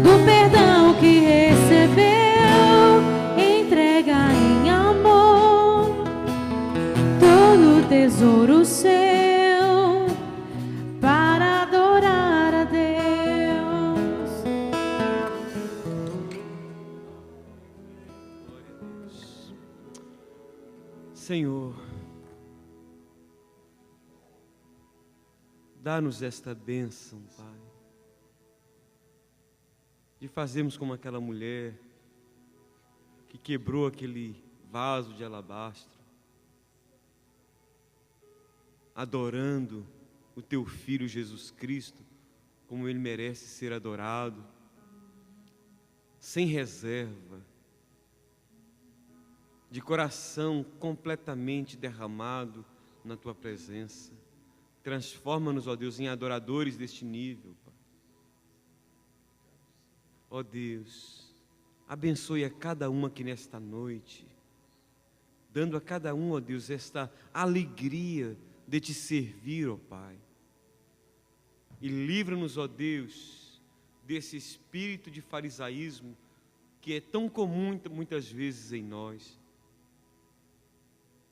Speaker 4: do perdão que recebeu entrega em amor todo tesouro seu para adorar a Deus.
Speaker 1: Senhor, dá-nos esta bênção, Pai, de fazermos como aquela mulher que quebrou aquele vaso de alabastro, adorando o teu Filho Jesus Cristo, como Ele merece ser adorado, sem reserva, de coração completamente derramado na Tua presença. Transforma-nos, ó Deus, em adoradores deste nível, Pai. Ó Deus, abençoe a cada um aqui nesta noite, dando a cada um, ó Deus, esta alegria de Te servir, ó Pai. E livra-nos, ó Deus, desse espírito de farisaísmo que é tão comum muitas vezes em nós.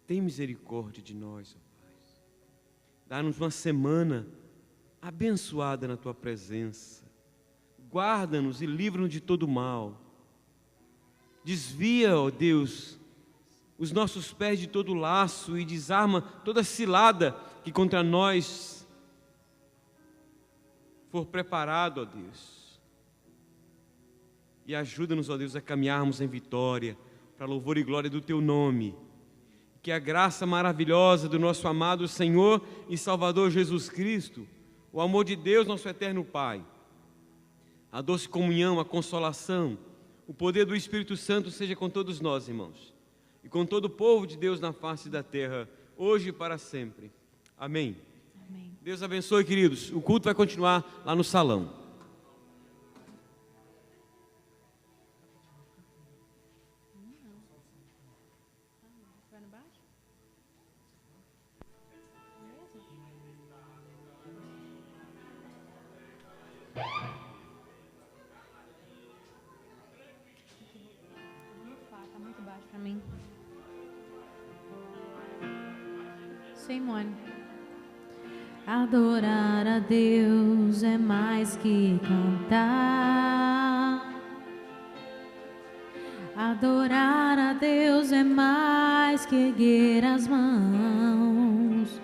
Speaker 1: Tem misericórdia de nós, ó Pai. Dá-nos uma semana abençoada na Tua presença. Guarda-nos e livra-nos de todo mal. Desvia, ó Deus, os nossos pés de todo laço e desarma toda cilada que contra nós for preparado, ó Deus. E ajuda-nos, ó Deus, a caminharmos em vitória, para louvor e glória do Teu nome. Que a graça maravilhosa do nosso amado Senhor e Salvador Jesus Cristo, o amor de Deus, nosso eterno Pai, a doce comunhão, a consolação, o poder do Espírito Santo seja com todos nós, irmãos, e com todo o povo de Deus na face da terra, hoje e para sempre. Amém.
Speaker 4: Amém.
Speaker 1: Deus abençoe, queridos. O culto vai continuar lá no salão.
Speaker 4: Tá muito baixo pra mim. Same one. Adorar a Deus é mais que cantar. Adorar a Deus é mais que erguer as mãos.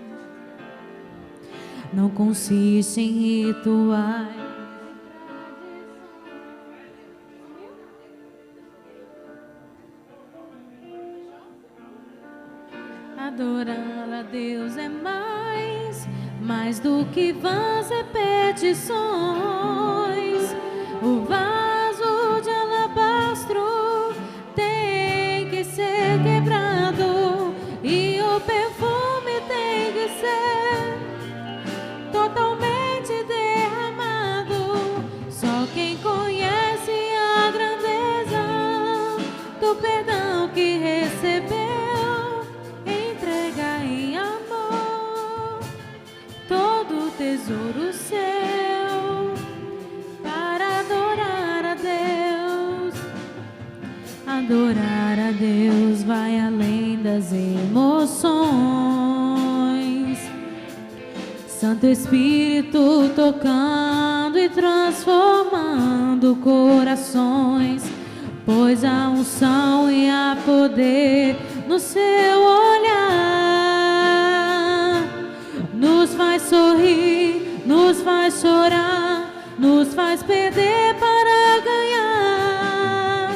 Speaker 4: Não consiste em rituais. Adorar a Deus é mais do que vãs repetições. O vaso de alabastro tem que ser quebrado e o perfume tem que ser totalmente derramado. Só quem conhece a grandeza do perdão que recebeu tesouro seu para adorar a Deus. Adorar a Deus vai além das emoções. Santo Espírito tocando e transformando corações, pois há unção e há poder no seu olhar. Nos faz sorrir, nos faz chorar, nos faz perder para ganhar.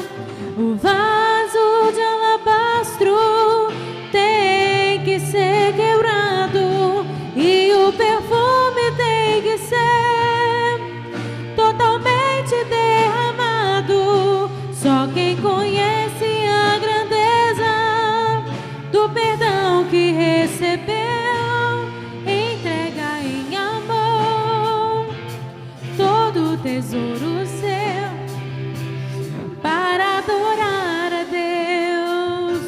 Speaker 4: O vaso de alabastro tem que ser quebrado e o perfume tem que ser totalmente derramado. Só quem conhece a grandeza do perdão que recebeu tesouro seu para adorar a Deus.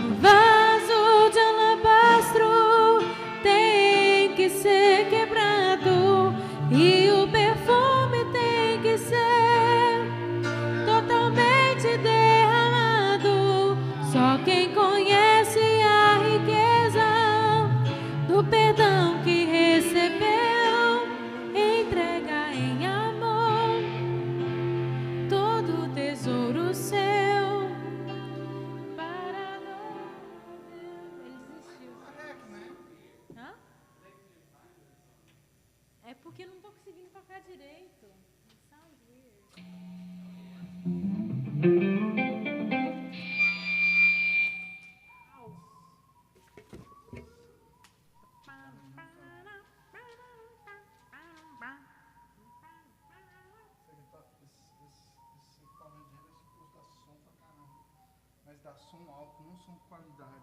Speaker 4: O vaso de alabastro tem que ser quebrado e o perfume tem que ser totalmente derramado. Só quem conhece a riqueza
Speaker 3: som alto, não som qualidade.